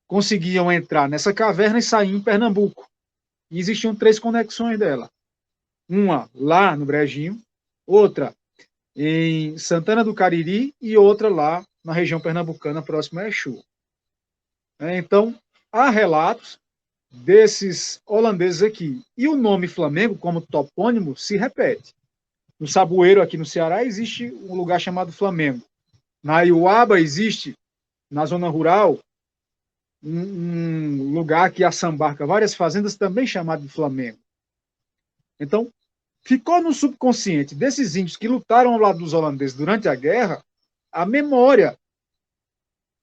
conseguiam entrar nessa caverna e sair em Pernambuco. E existiam 3 conexões dela. Uma lá no Brejinho, outra em Santana do Cariri e outra lá na região pernambucana, próxima a Exu. Então, há relatos desses holandeses aqui. E o nome Flamengo, como topônimo, se repete. No Saboeiro, aqui no Ceará, existe um lugar chamado Flamengo. Na Iuaba existe, na zona rural, um lugar que assambarca várias fazendas, também chamado de Flamengo. Então, ficou no subconsciente desses índios que lutaram ao lado dos holandeses durante a guerra a memória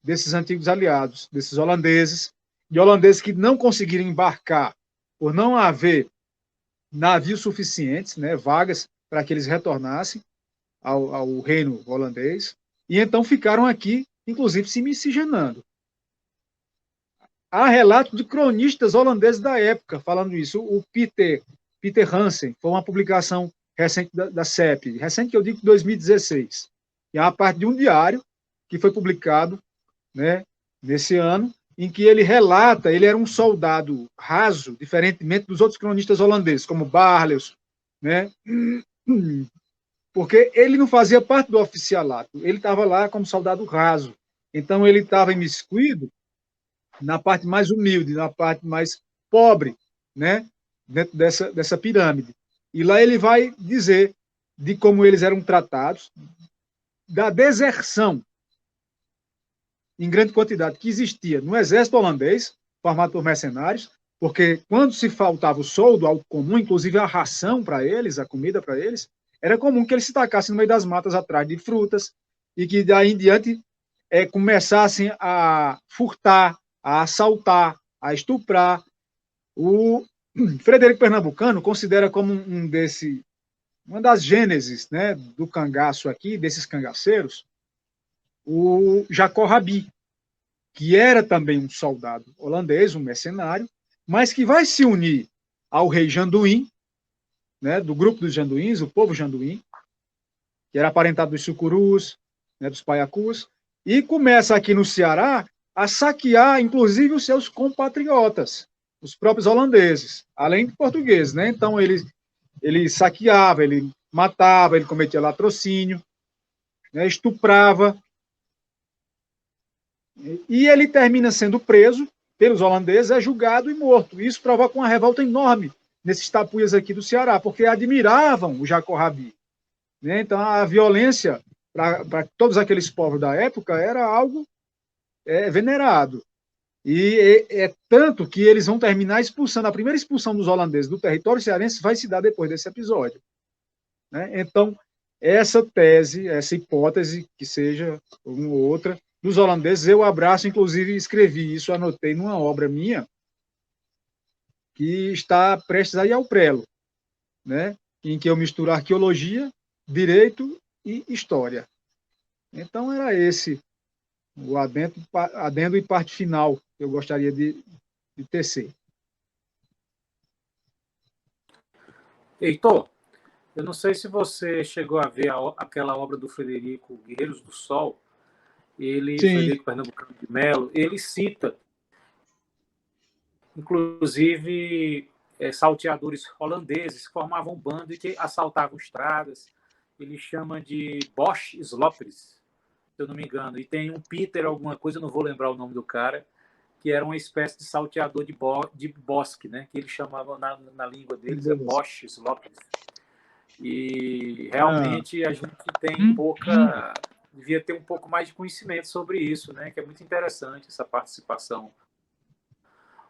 desses antigos aliados, desses holandeses, de holandeses que não conseguiram embarcar por não haver navios suficientes, né, vagas para que eles retornassem ao reino holandês, e então ficaram aqui, inclusive, se miscigenando. Há relato de cronistas holandeses da época falando isso. O Peter Hansen, foi uma publicação recente da CEP, recente que eu digo 2016, e é a parte de um diário que foi publicado, né, nesse ano, em que ele relata, ele era um soldado raso, diferentemente dos outros cronistas holandeses, como Barleus, né, porque ele não fazia parte do oficialato, ele estava lá como soldado raso, então ele estava imiscuído na parte mais humilde, na parte mais pobre, né, dentro dessa pirâmide. E lá ele vai dizer de como eles eram tratados, da deserção em grande quantidade que existia no exército holandês, formado por mercenários, porque quando se faltava o soldo, algo comum, inclusive a ração para eles, a comida para eles, era comum que eles se tacassem no meio das matas atrás de frutas e que daí em diante começassem a furtar, a assaltar, a estuprar. O Frederico Pernambucano considera como uma das gêneses, né, do cangaço aqui, desses cangaceiros, o Jacó Rabi, que era também um soldado holandês, um mercenário, mas que vai se unir ao rei Janduim, né, do grupo dos Janduíns, o povo Janduim, que era aparentado dos sucurus, né, dos paiacus, e começa aqui no Ceará a saquear, inclusive, os seus compatriotas, os próprios holandeses, além de portugueses, né? Então, ele saqueava, ele matava, ele cometia latrocínio, né, estuprava, e ele termina sendo preso pelos holandeses, é julgado e morto. Isso provoca uma revolta enorme nesses tapuias aqui do Ceará, porque admiravam o Jacó Rabi, né? Então, a violência para todos aqueles povos da época era algo venerado. E é tanto que eles vão terminar expulsando, a primeira expulsão dos holandeses do território cearense vai se dar depois desse episódio, né? Então, essa tese, essa hipótese, que seja uma ou outra, dos holandeses, eu abraço, inclusive escrevi isso, anotei numa obra minha, que está prestes a ir ao prelo, né? Em que eu misturo arqueologia, direito e história. Então, era esse o adendo e parte final que eu gostaria de tecer. Heitor, eu não sei se você chegou a ver aquela obra do Frederico Guerreiros do Sol. Frederico Pernambucano de Melo, ele cita, inclusive, salteadores holandeses que formavam um bando e que assaltavam estradas. Ele chama de Bosch Sloppers, se eu não me engano. E tem um Peter alguma coisa, eu não vou lembrar o nome do cara, que era uma espécie de salteador de bosque, né? Que ele chamava na língua deles, Bosch Sloppers. E realmente a gente tem devia ter um pouco mais de conhecimento sobre isso, né? Que é muito interessante essa participação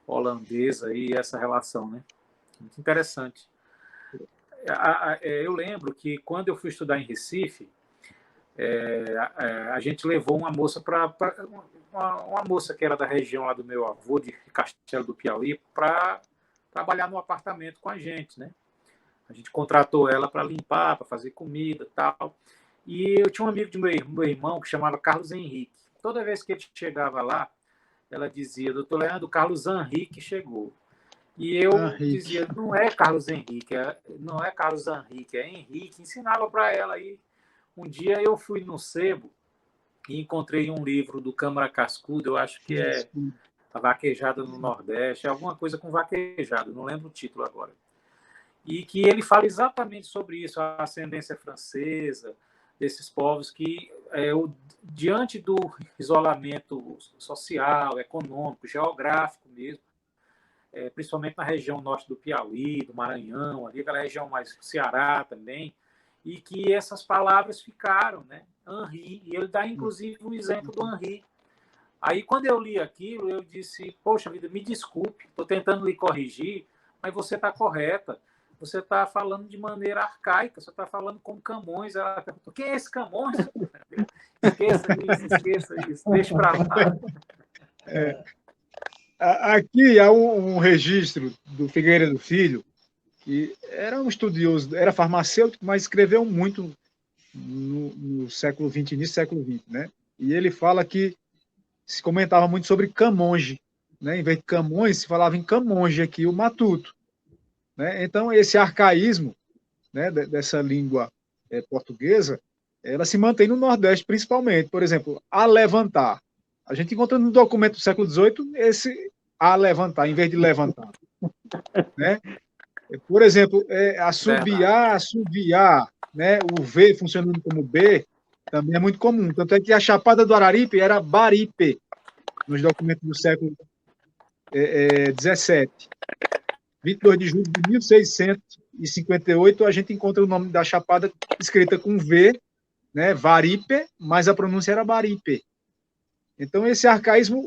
holandesa e essa relação, né? Muito interessante. Eu lembro que quando eu fui estudar em Recife, a gente levou uma moça uma moça que era da região lá do meu avô, de Castelo do Piauí, para trabalhar no apartamento com a gente, né? A gente contratou ela para limpar, para fazer comida e tal. E eu tinha um amigo de meu irmão que chamava Carlos Henrique. Toda vez que ele chegava lá, ela dizia: doutor Leandro, Carlos Henrique chegou. E eu dizia: não é Carlos Henrique, não é Carlos Henrique, é Henrique. Ensinava para ela. Aí um dia eu fui no sebo e encontrei um livro do Câmara Cascudo, eu acho que é A Vaquejada no Nordeste, alguma coisa com vaquejada, não lembro o título agora. E que ele fala exatamente sobre isso, a ascendência francesa, desses povos que, diante do isolamento social, econômico, geográfico mesmo, principalmente na região norte do Piauí, do Maranhão, ali, aquela região mais Ceará também, e que essas palavras ficaram, né? Henri, e ele dá inclusive o exemplo do Henri. Aí, quando eu li aquilo, eu disse: poxa vida, me desculpe, estou tentando lhe corrigir, mas você está correta. Você está falando de maneira arcaica, você está falando como Camões. Ela perguntou: quem é esse Camões? Esqueça isso, deixa para lá. Aqui há um registro do Figueiredo Filho, que era um estudioso, era farmacêutico, mas escreveu muito no século XX, início do século XX, né? E ele fala que se comentava muito sobre Camonge, né? Em vez de Camões, se falava em Camonge aqui, o matuto. Né? Então, esse arcaísmo, né, dessa língua portuguesa, ela se mantém no Nordeste, principalmente. Por exemplo, a levantar. A gente encontra no documento do século XVIII esse a levantar, em vez de levantar. Né? Por exemplo, assobiar, né? O V funcionando como B, também é muito comum. Tanto é que a Chapada do Araripe era Baripe, nos documentos do século XVII. 22 de julho de 1658, a gente encontra o nome da chapada escrita com V, né, Varipe, mas a pronúncia era Baripe. Então, esse arcaísmo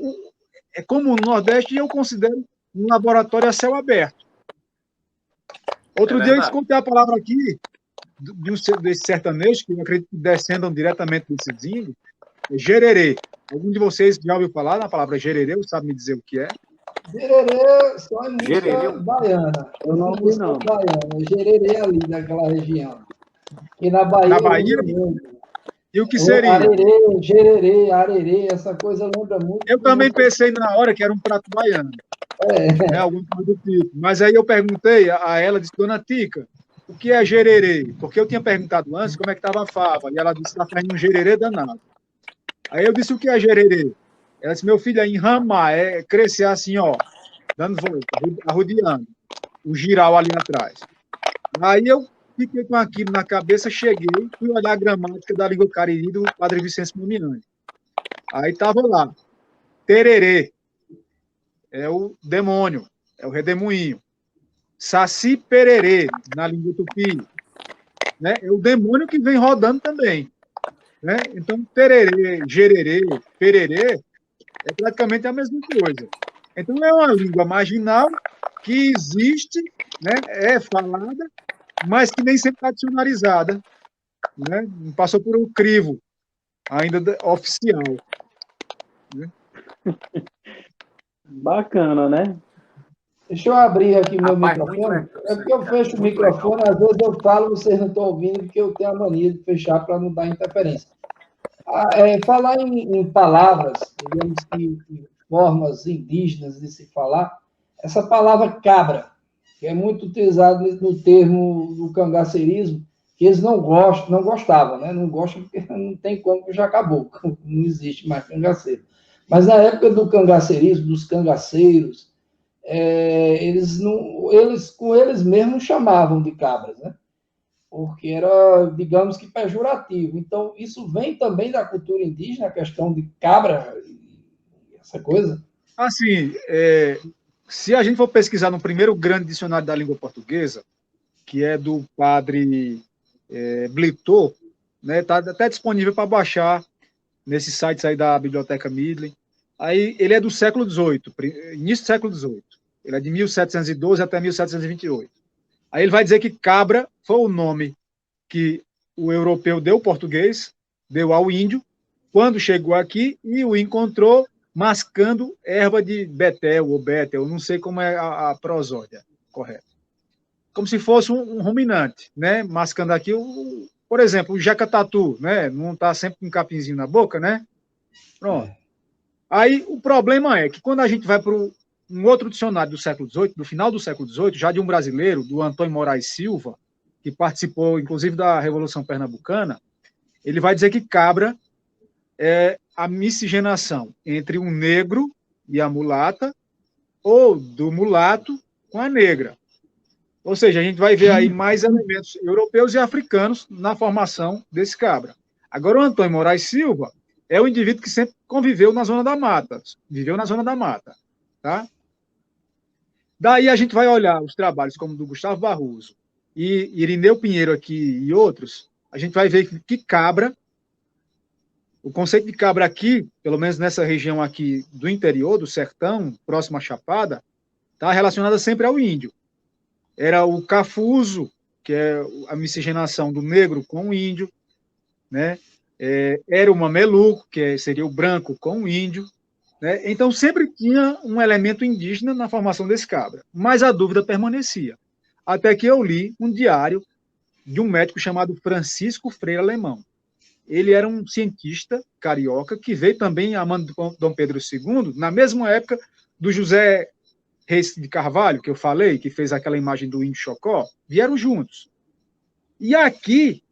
é comum no Nordeste e eu considero um laboratório a céu aberto. Outro dia eu escutei a palavra aqui desse sertanejo, que eu acredito que descendam diretamente desses índios, gererê. Algum de vocês já ouviu falar na palavra gererê? Ou sabe me dizer o que é? Gererê só é música baiana. Eu não ouvi, não. Baiana. Gererê ali, daquela região. E na Bahia... Na Bahia? E o que seria? Arerê, gererê, arerê, essa coisa lembra muito... Eu também pensei na hora que era um prato baiano. Algum do tipo. Mas aí eu perguntei a ela, disse: dona Tica, o que é gererê? Porque eu tinha perguntado antes como é que estava a fava. E ela disse: está fazendo um gererê danado. Aí eu disse: o que é gererê? Ela disse: meu filho, é enramar, é crescer assim, ó, dando volta, arrodeando, o giral ali atrás. Aí eu fiquei com aquilo na cabeça, cheguei, fui olhar a gramática da língua cariri do Padre Vicente Momiani. Aí estava lá: tererê, é o demônio, é o redemoinho. Saci pererê, na língua tupi, né? É o demônio que vem rodando também. Né? Então, tererê, gererê, pererê, é praticamente a mesma coisa. Então, é uma língua marginal que existe, né? É falada, mas que nem sempre está dicionarizada. Né? Passou por um crivo ainda oficial. Né? Bacana, né? Deixa eu abrir aqui meu microfone. É porque eu fecho o microfone, às vezes eu falo, vocês não estão ouvindo, porque eu tenho a mania de fechar para não dar interferência. Falar em palavras, digamos que formas indígenas de se falar, essa palavra cabra, que é muito utilizada no termo do cangaceirismo, que eles não gostavam, né? Não gostam porque não tem como, já acabou, não existe mais cangaceiro. Mas na época do cangaceirismo, dos cangaceiros, eles com eles mesmos chamavam de cabras, né? Porque era, digamos que, pejorativo. Então, isso vem também da cultura indígena, a questão de cabra, essa coisa. Assim, se a gente for pesquisar no primeiro grande dicionário da língua portuguesa, que é do padre Blitor, né, tá até disponível para baixar nesses sites aí da Biblioteca Midley. Aí ele é do século XVIII, início do século XVIII. Ele é de 1712 até 1728. Aí ele vai dizer que cabra foi o nome que o europeu deu ao português, deu ao índio, quando chegou aqui e o encontrou mascando erva de betel ou bétel, não sei como é a prosódia correta. Como se fosse um ruminante, né? Mascando aqui, por exemplo, o jacatatu, né? Não está sempre com um capinzinho na boca, né? Pronto. Aí o problema é que quando a gente vai para um outro dicionário do século XVIII, do final do século XVIII, já de um brasileiro, do Antônio Moraes Silva, que participou, inclusive, da Revolução Pernambucana, ele vai dizer que cabra é a miscigenação entre um negro e a mulata, ou do mulato com a negra. Ou seja, a gente vai ver aí mais elementos europeus e africanos na formação desse cabra. Agora, o Antônio Moraes Silva é o indivíduo que sempre conviveu na zona da mata, viveu na zona da mata, tá? Daí a gente vai olhar os trabalhos como do Gustavo Barroso e Irineu Pinheiro aqui e outros, a gente vai ver que cabra, o conceito de cabra aqui, pelo menos nessa região aqui do interior, do sertão, próximo à Chapada, está relacionada sempre ao índio. Era o cafuso, que é a miscigenação do negro com o índio, né? Era o mameluco, que seria o branco com o índio, né? Então sempre tinha um elemento indígena na formação desse cabra, mas a dúvida permanecia, até que eu li um diário de um médico chamado Francisco Freire Alemão. Ele era um cientista carioca que veio também a mando de Dom Pedro II, na mesma época do José Reis de Carvalho, que eu falei, que fez aquela imagem do índio Chocó, vieram juntos. E aqui,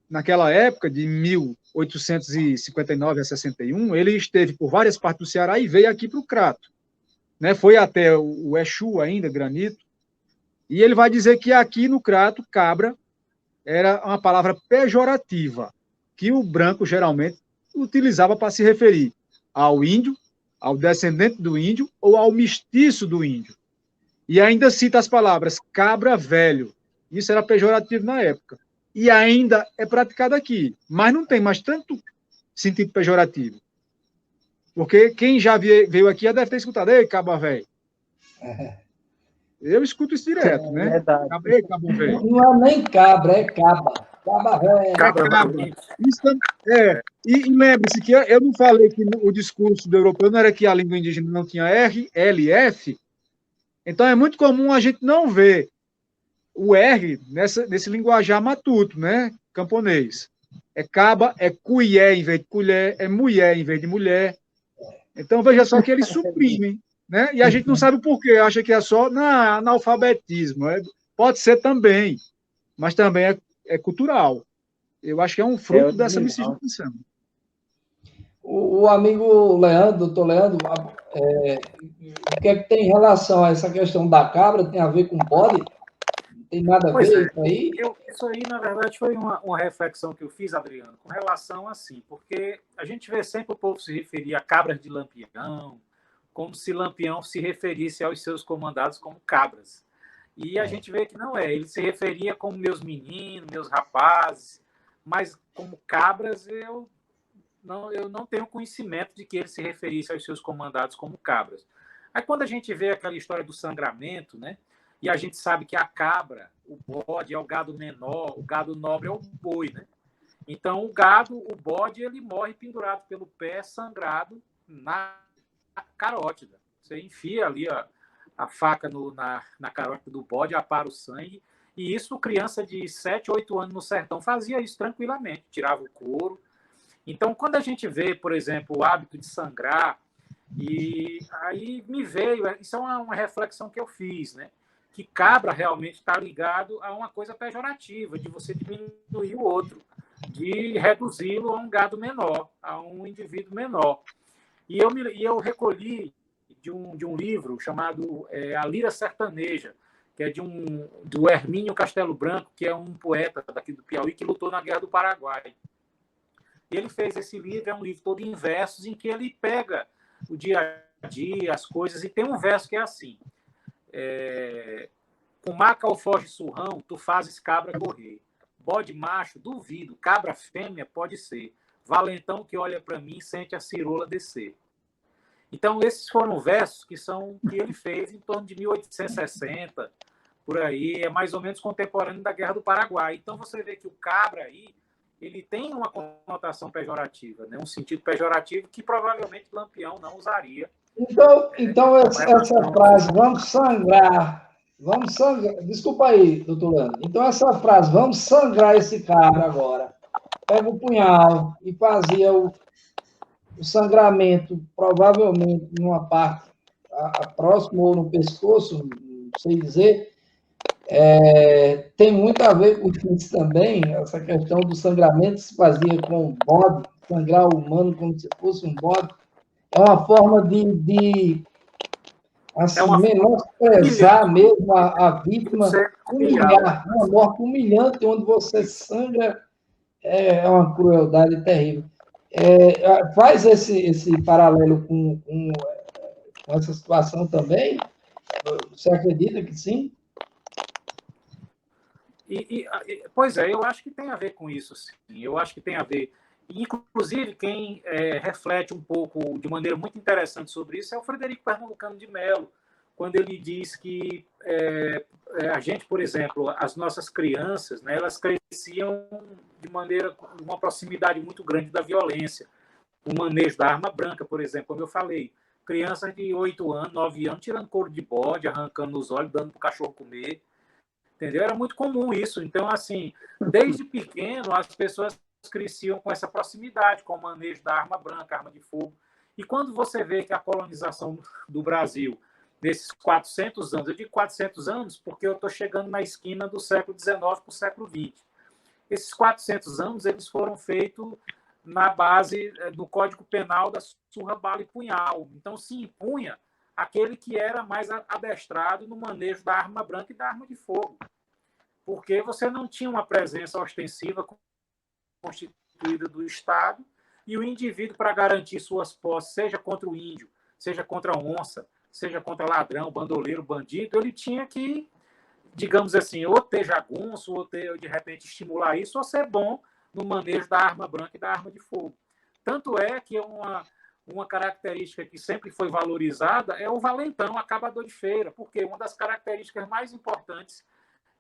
naquela época, de 1859 a 61, ele esteve por várias partes do Ceará e veio aqui para o Crato. Né? Foi até o Exu ainda, Granito, e ele vai dizer que aqui no Crato, cabra era uma palavra pejorativa, que o branco geralmente utilizava para se referir ao índio, ao descendente do índio ou ao mestiço do índio. E ainda cita as palavras cabra velho. Isso era pejorativo na época. E ainda é praticado aqui, mas não tem mais tanto sentido pejorativo. Porque quem já veio aqui já deve ter escutado, ei, cabra velho. Eu escuto isso direto, né? Verdade. Ei, cabra velho. Não é nem cabra, é caba. Caba velho. Cabra. Isso, e lembre-se que eu não falei que o discurso do europeu não era que a língua indígena não tinha R, L, F. Então é muito comum a gente não ver o R nesse linguajar matuto, né? Camponês. É caba, é cuié em vez de colher, é mulher em vez de mulher. Então veja só que eles suprimem, né? E a gente não sabe o porquê, acha que é só analfabetismo. Pode ser também, mas também é cultural. Eu acho que é um fruto dessa miscigenação. O amigo Leandro, doutor Leandro, o que é que tem em relação a essa questão da cabra? Tem a ver com bode? Não tem nada a ver isso aí? Isso aí, na verdade, foi uma reflexão que eu fiz, Adriano, com relação assim, porque a gente vê sempre o povo se referir a cabras de Lampião, como se Lampião se referisse aos seus comandados como cabras. E a gente vê que não é. Ele se referia como meus meninos, meus rapazes, mas como cabras eu não tenho conhecimento de que ele se referisse aos seus comandados como cabras. Aí quando a gente vê aquela história do sangramento, né? E a gente sabe que a cabra, o bode é o gado menor, o gado nobre é o boi, né? Então o bode, ele morre pendurado pelo pé, sangrado na carótida. Você enfia ali a faca na carótida do bode, apara o sangue, e isso criança de 7, 8 anos no sertão fazia isso tranquilamente, tirava o couro. Então, quando a gente vê, por exemplo, o hábito de sangrar, e aí me veio, isso é uma reflexão que eu fiz, né? Que cabra realmente está ligado a uma coisa pejorativa, de você diminuir o outro, de reduzi-lo a um gado menor, a um indivíduo menor. E eu recolhi de um livro chamado A Lira Sertaneja, que é do Hermínio Castelo Branco, que é um poeta daqui do Piauí, que lutou na Guerra do Paraguai. E ele fez esse livro, é um livro todo em versos, em que ele pega o dia a dia, as coisas, e tem um verso que é assim: com maca ou foge surrão, tu fazes cabra correr. Bode macho, duvido, cabra fêmea pode ser. Valentão que olha para mim sente a cirola descer. Então, esses foram versos que ele fez em torno de 1860, por aí, é mais ou menos contemporâneo da Guerra do Paraguai. Então, você vê que o cabra aí, ele tem uma conotação pejorativa, né? Um sentido pejorativo que provavelmente Lampião não usaria. Então essa frase, vamos sangrar, desculpa aí, doutor Leandro. Então, essa frase, vamos sangrar esse cabra agora, pega o punhal e fazia o sangramento, provavelmente numa parte próxima ou no pescoço, não sei dizer, tem muito a ver com isso também, essa questão do sangramento se fazia com o bode, sangrar o humano como se fosse um bode, é uma forma de assim, menosprezar mesmo a vítima, humilhar, uma morte humilhante, onde você sangra, é uma crueldade terrível. Faz esse paralelo com essa situação também? Você acredita que sim? Pois é, eu acho que tem a ver com isso, sim. Eu acho que tem a ver. Inclusive, quem reflete um pouco, de maneira muito interessante sobre isso, é o Frederico Pernambucano de Mello, quando ele diz que a gente, por exemplo, as nossas crianças, né, elas cresciam de uma proximidade muito grande da violência. O manejo da arma branca, por exemplo, como eu falei, crianças de 8 anos, 9 anos, tirando couro de bode, arrancando os olhos, dando para o cachorro comer, entendeu? Era muito comum isso. Então, assim, desde pequeno, as pessoas cresciam com essa proximidade, com o manejo da arma branca, arma de fogo. E quando você vê que a colonização do Brasil, nesses 400 anos, eu digo 400 anos porque eu estou chegando na esquina do século XIX para o século XX. Esses 400 anos, eles foram feitos na base do Código Penal da surra, bala e punhal. Então, se impunha aquele que era mais adestrado no manejo da arma branca e da arma de fogo, porque você não tinha uma presença ostensiva constituída do Estado, e o indivíduo, para garantir suas posses, seja contra o índio, seja contra a onça, seja contra ladrão, bandoleiro, bandido, ele tinha que, digamos assim, ou ter jagunço, ou de repente, estimular isso, ou ser bom no manejo da arma branca e da arma de fogo. Tanto é que uma característica que sempre foi valorizada é o valentão, acabador de feira, porque uma das características mais importantes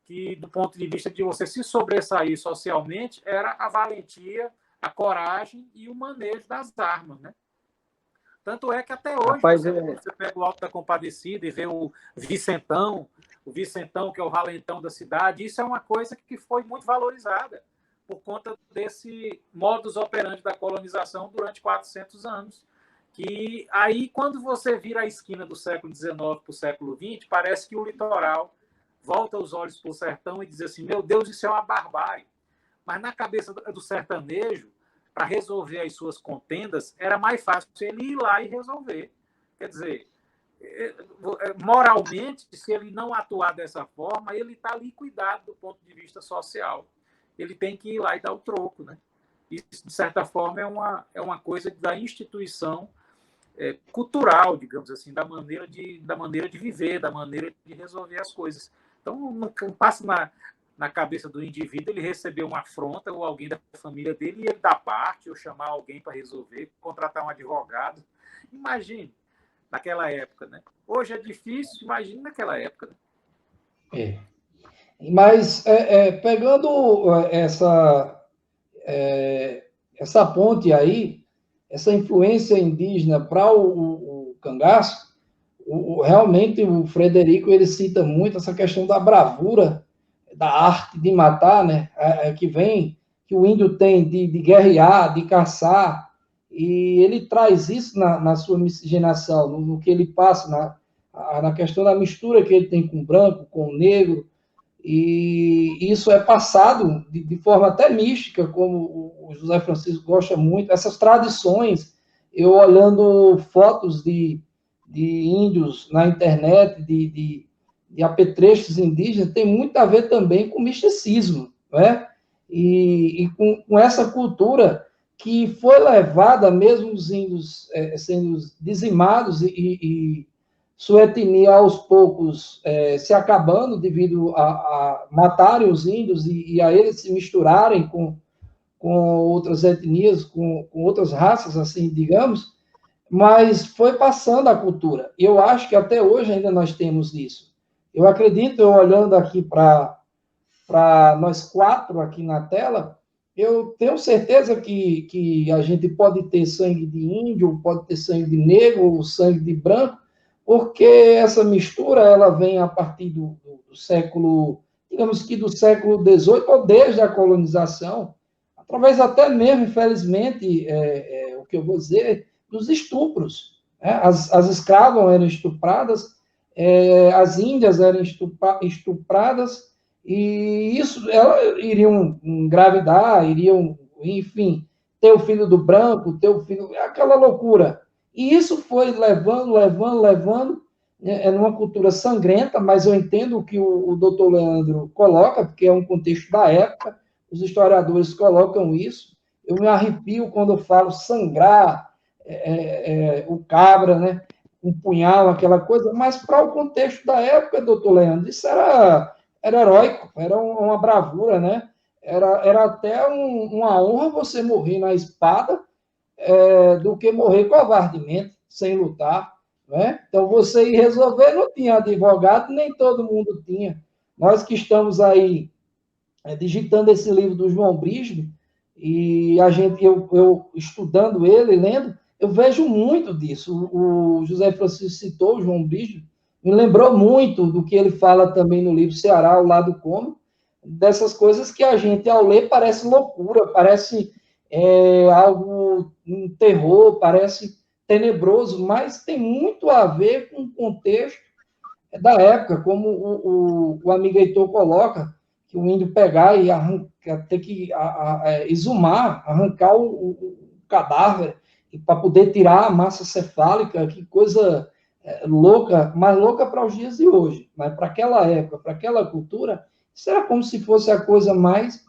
que, do ponto de vista de você se sobressair socialmente, era a valentia, a coragem e o manejo das armas, né? Tanto é que até hoje, você pega o Alto da Compadecida e vê o Vicentão, que é o valentão da cidade, isso é uma coisa que foi muito valorizada por conta desse modus operandi da colonização durante 400 anos. Que aí, quando você vira a esquina do século XIX para o século XX, parece que o litoral volta os olhos para o sertão e diz assim, meu Deus, isso é uma barbárie. Mas na cabeça do sertanejo, para resolver as suas contendas, era mais fácil ele ir lá e resolver. Quer dizer, moralmente, se ele não atuar dessa forma, ele está liquidado do ponto de vista social. Ele tem que ir lá e dar o troco, né? Isso, de certa forma, é uma coisa da instituição cultural, digamos assim, da maneira de viver, da maneira de resolver as coisas. Então, não passa na cabeça do indivíduo ele receber uma afronta ou alguém da família dele e ele dar parte, ou chamar alguém para resolver, contratar um advogado. Imagine, naquela época, né? Hoje é difícil, imagine naquela época. Né? Mas, pegando essa ponte aí, essa influência indígena para o cangaço, realmente o Frederico ele cita muito essa questão da bravura, da arte de matar, né? Que o índio tem de guerrear, de caçar, e ele traz isso na sua miscigenação, no que ele passa, na questão da mistura que ele tem com o branco, com o negro, e isso é passado de forma até mística, como o José Francisco gosta muito, essas tradições, eu olhando fotos de índios na internet, de apetrechos indígenas, tem muito a ver também com misticismo, né? E com essa cultura que foi levada, mesmo os índios sendo dizimados e sua etnia aos poucos se acabando devido a matarem os índios e a eles se misturarem com outras etnias, com outras raças, assim, digamos, mas foi passando a cultura. E eu acho que até hoje ainda nós temos isso. Eu acredito, eu olhando aqui para nós quatro aqui na tela, eu tenho certeza que a gente pode ter sangue de índio, pode ter sangue de negro, ou sangue de branco, porque essa mistura ela vem a partir do século, digamos que do século XVIII, ou desde a colonização, através até mesmo, infelizmente, o que eu vou dizer, dos estupros. Né? As escravas eram estupradas, as índias eram estupradas, e isso, elas iriam engravidar, iriam, enfim, ter o filho do branco, ter o filho, aquela loucura. E isso foi levando, numa cultura sangrenta, mas eu entendo o que o doutor Leandro coloca, porque é um contexto da época, os historiadores colocam isso. Eu me arrepio quando eu falo sangrar o cabra, né? Um punhal, aquela coisa, mas para o contexto da época, doutor Leandro, isso era heróico, era uma bravura, né? Era até uma honra você morrer na espada do que morrer covardemente, sem lutar. Né? Então, você ir resolver, não tinha advogado, nem todo mundo tinha. Nós que estamos aí digitando esse livro do João Brígido, e eu estudando ele, lendo, eu vejo muito disso. O José Francisco citou o João Brígido, me lembrou muito do que ele fala também no livro Ceará, o Lado Cômico, dessas coisas que a gente, ao ler, parece loucura, parece algo, um terror, parece tenebroso, mas tem muito a ver com o contexto da época, como o amigo Heitor coloca, que o índio pegar e ter que exumar, arrancar o cadáver para poder tirar a massa cefálica, que coisa louca, mais louca para os dias de hoje, mas para aquela época, para aquela cultura, isso era como se fosse a coisa mais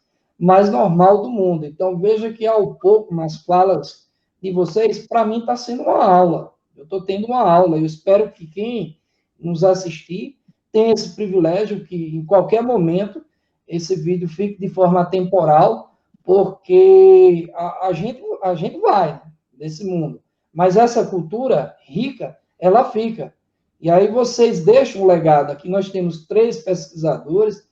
normal do mundo. Então, veja que, ao pouco, nas falas de vocês, para mim está sendo uma aula. Eu estou tendo uma aula. Eu espero que quem nos assistir tenha esse privilégio, que em qualquer momento esse vídeo fique de forma temporal, porque a gente vai desse mundo. Mas essa cultura rica, ela fica. E aí vocês deixam um legado. Aqui nós temos 3 pesquisadores.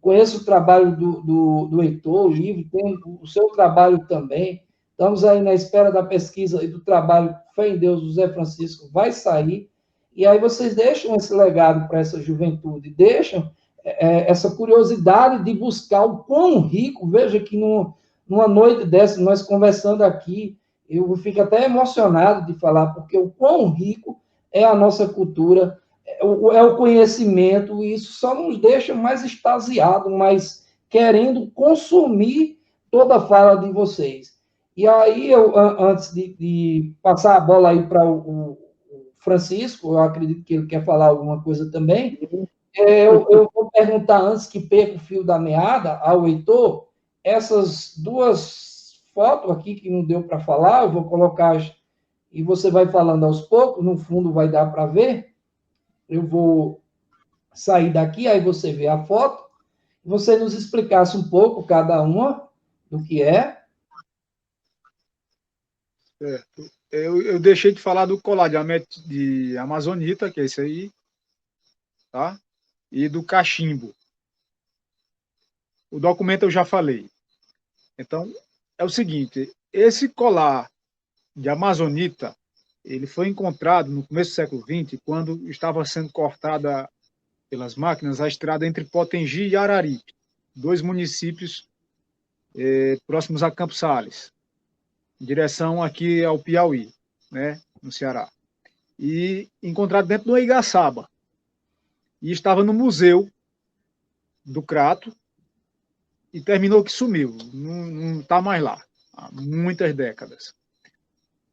Conheço o trabalho do Heitor, o livro, tem o seu trabalho também. Estamos aí na espera da pesquisa e do trabalho, fé em Deus, José Francisco vai sair. E aí vocês deixam esse legado para essa juventude, deixam essa curiosidade de buscar o quão rico. Veja que numa noite dessa, nós conversando aqui, eu fico até emocionado de falar, porque o quão rico é a nossa cultura, é o conhecimento, e isso só nos deixa mais extasiados, mais querendo consumir toda a fala de vocês. E aí, antes de passar a bola aí para o Francisco, eu acredito que ele quer falar alguma coisa também, eu vou perguntar, antes que perca o fio da meada, ao Heitor, essas 2 fotos aqui que não deu para falar, eu vou colocar, e você vai falando aos poucos, no fundo vai dar para ver. Eu vou sair daqui, aí você vê a foto, você nos explicasse um pouco, cada uma, do que é. Eu deixei de falar do colar de amazonita, que é esse aí, tá? E do cachimbo. O documento eu já falei. Então, é o seguinte, esse colar de amazonita, ele foi encontrado no começo do século XX, quando estava sendo cortada pelas máquinas a estrada entre Potengi e Araripe, 2 municípios próximos a Campos Sales, em direção aqui ao Piauí, né, no Ceará. E encontrado dentro do Igaçaba. E estava no museu do Crato, e terminou que sumiu, não está mais lá, há muitas décadas.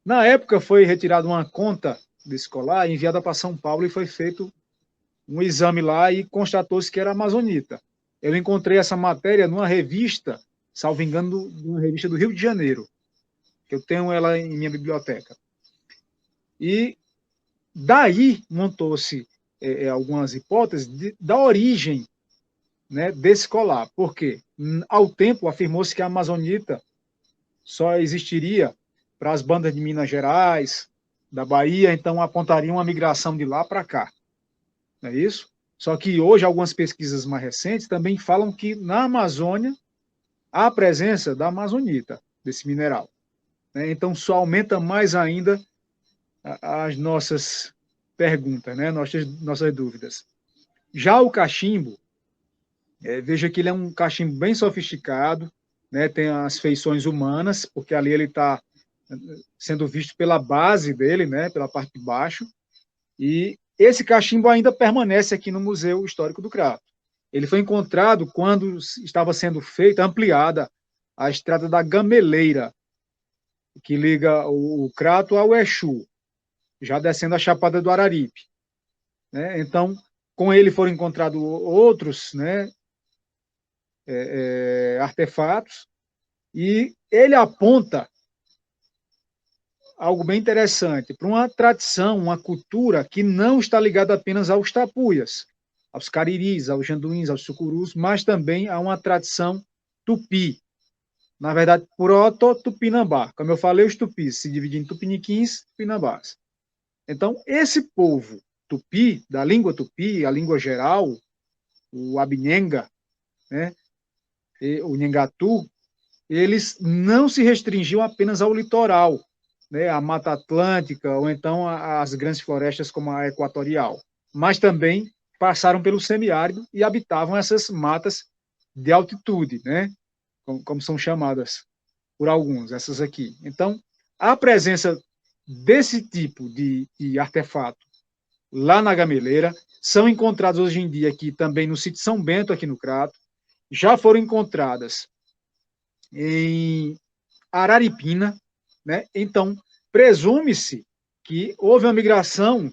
Na época foi retirada uma conta desse colar, enviada para São Paulo, e foi feito um exame lá e constatou-se que era amazonita. Eu encontrei essa matéria numa revista, salvo engano, de uma revista do Rio de Janeiro, que eu tenho ela em minha biblioteca. E daí montou-se algumas hipóteses da origem, né, desse colar. Por quê? Ao tempo, afirmou-se que a amazonita só existiria para as bandas de Minas Gerais, da Bahia, então apontariam uma migração de lá para cá. Não é isso? Só que hoje, algumas pesquisas mais recentes também falam que na Amazônia há a presença da amazonita, desse mineral. Né? Então, só aumenta mais ainda as nossas perguntas, né? nossas dúvidas. Já o cachimbo, veja que ele é um cachimbo bem sofisticado, né? Tem as feições humanas, porque ali ele está sendo visto pela base dele, né? Pela parte de baixo, e esse cachimbo ainda permanece aqui no Museu Histórico do Crato. Ele foi encontrado quando estava sendo feita, ampliada, a estrada da Gameleira, que liga o Crato ao Exu, já descendo a Chapada do Araripe. Né? Então, com ele foram encontrados outros, né, artefatos, e ele aponta algo bem interessante, para uma tradição, uma cultura que não está ligada apenas aos tapuias, aos cariris, aos janduíns, aos sucurus, mas também a uma tradição tupi. Na verdade, proto-tupinambá. Como eu falei, os tupis se dividem em tupiniquins e tupinambás. Então, esse povo tupi, da língua tupi, a língua geral, o abinhenga, né, o nhengatu, eles não se restringiam apenas ao litoral, né, a Mata Atlântica, ou então as grandes florestas como a equatorial, mas também passaram pelo semiárido e habitavam essas matas de altitude, né, como são chamadas por alguns, essas aqui. Então, a presença desse tipo de artefato lá na Gameleira são encontrados hoje em dia aqui também no sítio São Bento, aqui no Crato, já foram encontradas em Araripina, né? Então, presume-se que houve uma migração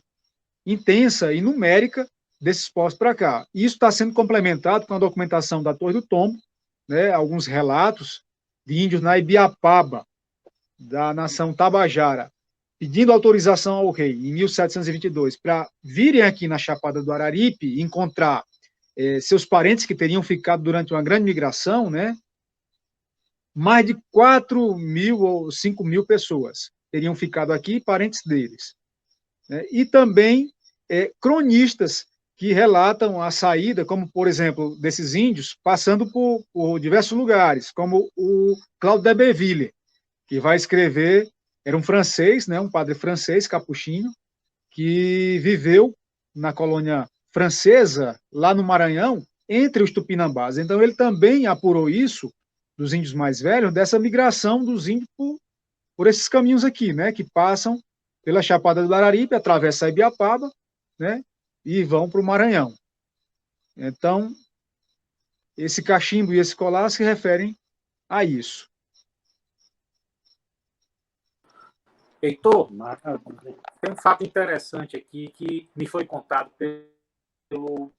intensa e numérica desses povos para cá. Isso está sendo complementado com a documentação da Torre do Tombo, né? Alguns relatos de índios na Ibiapaba, da nação Tabajara, pedindo autorização ao rei, em 1722, para virem aqui na Chapada do Araripe e encontrar seus parentes que teriam ficado durante uma grande migração, né? Mais de 4.000 ou 5.000 pessoas teriam ficado aqui, parentes deles. Né? E também cronistas que relatam a saída, como, por exemplo, desses índios, passando por diversos lugares, como o Claude de Beville, que vai escrever, era um francês, né, um padre francês, capuchinho, que viveu na colônia francesa, lá no Maranhão, entre os tupinambás. Então, ele também apurou isso, dos índios mais velhos, dessa migração dos índios por esses caminhos aqui, né, que passam pela Chapada do Araripe, atravessam a Ibiapaba, né, e vão para o Maranhão. Então, esse cachimbo e esse colar se referem a isso. Heitor, tem um fato interessante aqui que me foi contado pelo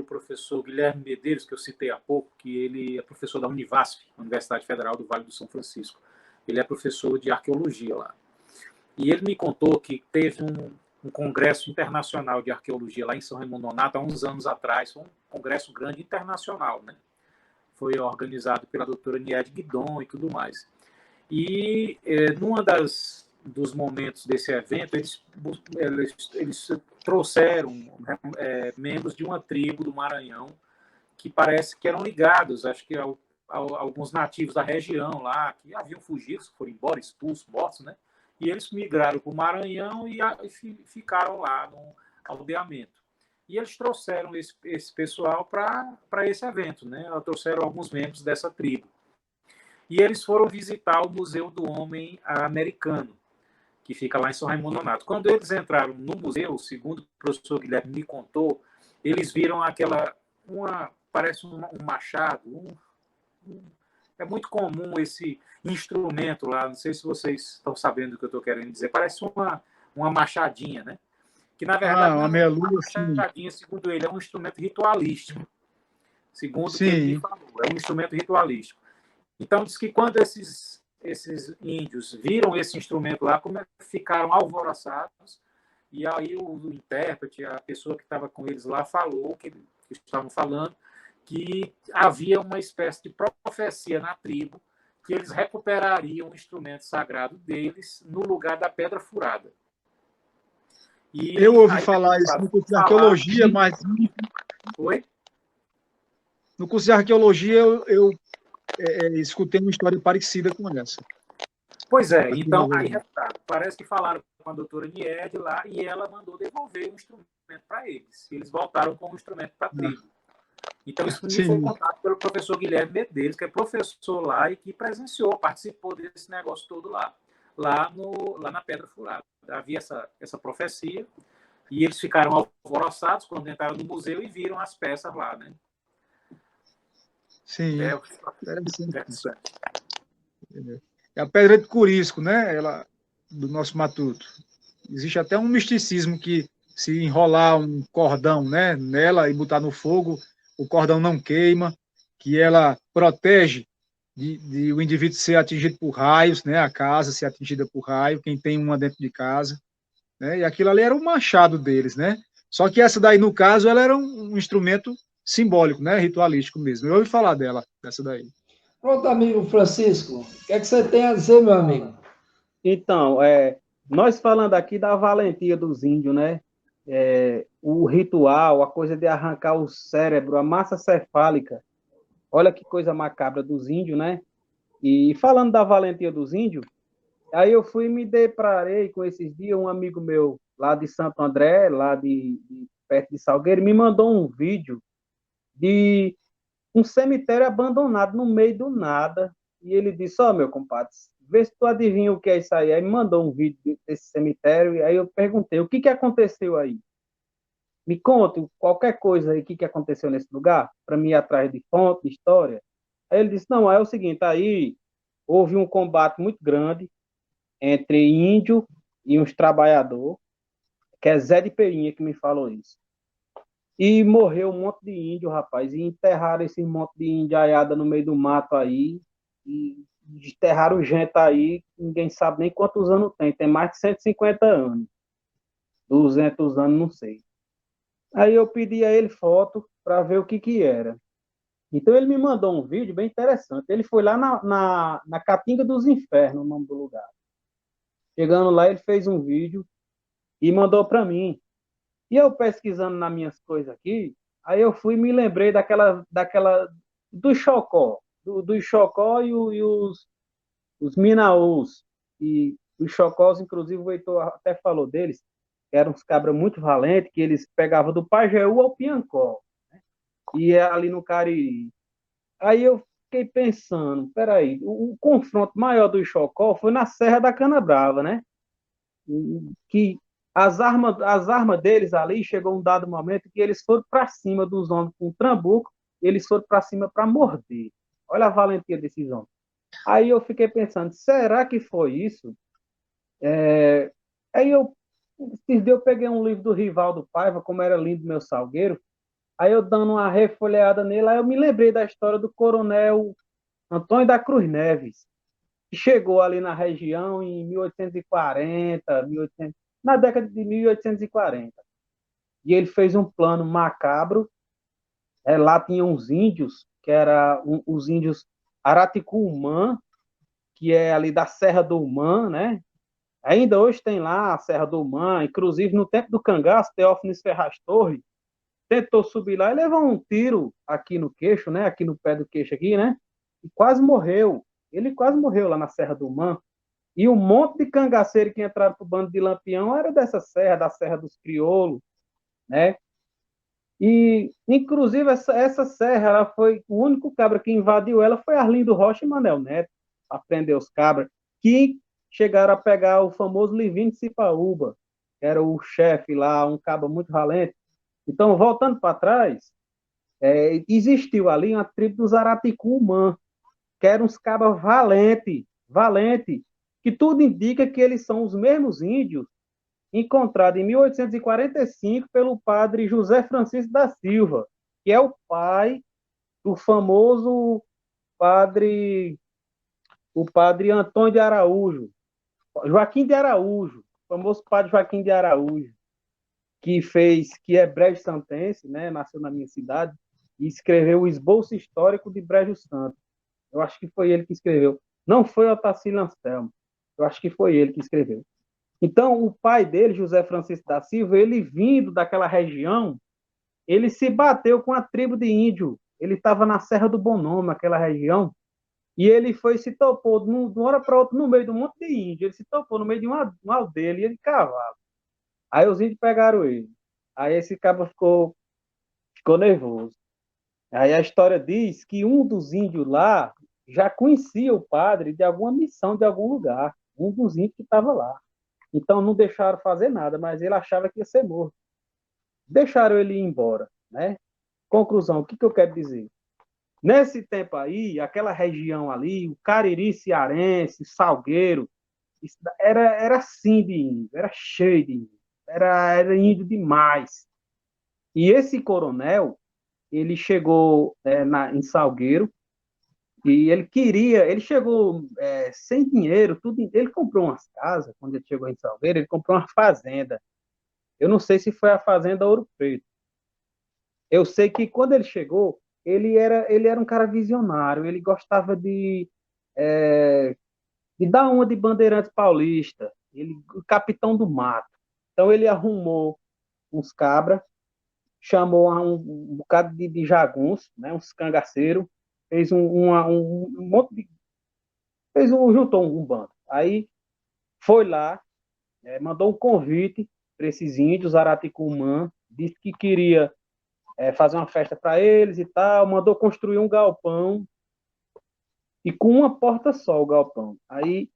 professor Guilherme Medeiros, que eu citei há pouco, que ele é professor da Univasf, Universidade Federal do Vale do São Francisco. Ele é professor de arqueologia lá. E ele me contou que teve um congresso internacional de arqueologia lá em São Raimundo Nonato, há uns anos atrás, um congresso grande internacional, né? Foi organizado pela doutora Niede Guidon e tudo mais. E numa dos momentos desse evento, eles trouxeram membros de uma tribo do Maranhão que parece que eram ligados, acho que a alguns nativos da região lá, que haviam fugido, foram embora, expulsos, mortos, né? E eles migraram para o Maranhão e ficaram lá no aldeamento. E eles trouxeram esse pessoal para esse evento, né? Trouxeram alguns membros dessa tribo. E eles foram visitar o Museu do Homem Americano, que fica lá em São Raimundo Nonato. Quando eles entraram no museu, segundo o professor Guilherme me contou, eles viram parece um machado, é muito comum esse instrumento lá, não sei se vocês estão sabendo o que eu estou querendo dizer, parece uma machadinha, né? Que, na verdade, uma não é uma meia-lua, sim. machadinha, segundo ele, é um instrumento ritualístico. Segundo o que Sim. ele me falou, é um instrumento ritualístico. Então, diz que quando esses índios viram esse instrumento lá, ficaram alvoroçados, e aí o intérprete, a pessoa que estava com eles lá, falou, que estavam falando, que havia uma espécie de profecia na tribo, que eles recuperariam o instrumento sagrado deles no lugar da pedra furada. E eu ouvi falar isso no curso de arqueologia, mas... Oi? No curso de arqueologia, eu escutei uma história parecida com essa. Pois é, então, aí parece que falaram com a doutora Niede lá, e ela mandou devolver o instrumento para eles. Eles voltaram com o instrumento para a tribo. Então, isso me foi contado pelo professor Guilherme Medeiros, que é professor lá e que presenciou, participou desse negócio todo lá na Pedra Furada. Havia essa profecia, e eles ficaram alvoroçados quando entraram no museu e viram as peças lá, né? Sim, interessante. É a pedra de Curisco, né? Ela, do nosso matuto. Existe até um misticismo que, se enrolar um cordão, né, nela e botar no fogo, o cordão não queima, que ela protege de o indivíduo ser atingido por raios, né, a casa ser atingida por raio, quem tem uma dentro de casa, né? E aquilo ali era o machado deles, né? Só que essa daí, no caso, ela era um instrumento simbólico, né, ritualístico mesmo. Eu ouvi falar dessa daí. Pronto, amigo Francisco, o que é que você tem a dizer, meu amigo? Então, nós falando aqui da valentia dos índios, né? O ritual, a coisa de arrancar o cérebro, a massa cefálica. Olha que coisa macabra dos índios, né? E falando da valentia dos índios, aí eu fui e me deparei com esses dias, um amigo meu lá de Santo André, lá de perto de Salgueiro, me mandou um vídeo de um cemitério abandonado no meio do nada. E ele disse, meu compadre, vê se tu adivinha o que é isso aí. Aí me mandou um vídeo desse cemitério, e aí eu perguntei, o que aconteceu aí? Me conta qualquer coisa aí, o que aconteceu nesse lugar, para mim ir atrás de fonte, de história. Aí ele disse, não, é o seguinte, aí houve um combate muito grande entre índio e uns trabalhadores, que é Zé de Perinha que me falou isso. E morreu um monte de índio, rapaz, e enterraram esse monte de indiaiada no meio do mato aí, e enterraram gente aí, ninguém sabe nem quantos anos tem mais de 150 anos, 200 anos, não sei. Aí eu pedi a ele foto para ver o que era. Então ele me mandou um vídeo bem interessante, ele foi lá na Caatinga dos Infernos, o nome do lugar. Chegando lá, ele fez um vídeo e mandou para mim. E eu pesquisando nas minhas coisas aqui, aí eu fui e me lembrei do Chocó, do Chocó e os Minaús. E os Chocós, inclusive, o Heitor até falou deles, que eram uns cabras muito valentes, que eles pegavam do Pajeú ao Piancó, né? E é ali no Cariri. Aí eu fiquei pensando, peraí, o confronto maior do Chocó foi na Serra da Canabrava, né? Que as armas deles ali, chegou um dado momento que eles foram para cima dos homens com trambuco, eles foram para cima para morder. Olha a valentia desses homens. Aí eu fiquei pensando, será que foi isso? Aí esses dias eu peguei um livro do Rivaldo Paiva, como era lindo meu salgueiro, aí eu dando uma refolheada nele, aí eu me lembrei da história do coronel Antônio da Cruz Neves, que chegou ali na região em 1840, na década de 1840. E ele fez um plano macabro. Lá tinha uns índios, que eram os índios Araticuumã, que é ali da Serra do Umã, né? Ainda hoje tem lá a Serra do Umã, inclusive no tempo do cangaço, Teófanes Ferraz Torres tentou subir lá e levou um tiro aqui no queixo, né? Aqui no pé do queixo aqui, né? E quase morreu. Ele quase morreu lá na Serra do Umã. E um monte de cangaceiro que entraram pro bando de Lampião era dessa serra, da Serra dos Crioulos, né? E, inclusive, essa serra, ela foi, o único cabra que invadiu ela foi Arlindo Rocha e Manel Neto, a prender os cabras, que chegaram a pegar o famoso Livinho de Cipaúba, que era o chefe lá, um cabra muito valente. Então, voltando para trás, existiu ali uma tribo dos Araticuumã, que eram uns cabras valente, que tudo indica que eles são os mesmos índios encontrado em 1845 pelo padre José Francisco da Silva, que é o pai do famoso padre, o padre Antônio de Araújo, Joaquim de Araújo, o famoso padre Joaquim de Araújo, que é brejo santense, né, nasceu na minha cidade, e escreveu o esboço histórico de Brejo Santo. Eu acho que foi ele que escreveu. Não foi Otacílio Anselmo. Eu acho que foi ele que escreveu. Então, o pai dele, José Francisco da Silva, ele vindo daquela região, ele se bateu com a tribo de índio. Ele estava na Serra do Bom Nome, aquela região, e ele foi se topou de uma hora para outra no meio de um monte de índio. Ele se topou no meio de uma aldeia e de cavalo. Aí os índios pegaram ele. Aí esse cara ficou nervoso. Aí a história diz que um dos índios lá já conhecia o padre de alguma missão de algum lugar. Um dos índios que estava lá. Então não deixaram fazer nada, mas ele achava que ia ser morto. Deixaram ele ir embora, né? Conclusão, o que eu quero dizer? Nesse tempo aí, aquela região ali, o Cariri cearense, Salgueiro, era assim de índio, era cheio de índio, era índio demais. E esse coronel, ele chegou em Salgueiro, e ele chegou sem dinheiro, ele comprou umas casas, quando ele chegou em Salgueiro, ele comprou uma fazenda. Eu não sei se foi a fazenda Ouro Preto. Eu sei que quando ele chegou, ele era um cara visionário, ele gostava de dar uma de Bandeirantes Paulista, o capitão do mato. Então ele arrumou uns cabras, chamou um bocado de jagunços, né, uns cangaceiros, fez um monte de... juntou um bando. Aí foi lá, mandou um convite para esses índios, Araticumã, disse que queria fazer uma festa para eles e tal, mandou construir um galpão, e com uma porta só o galpão. Aí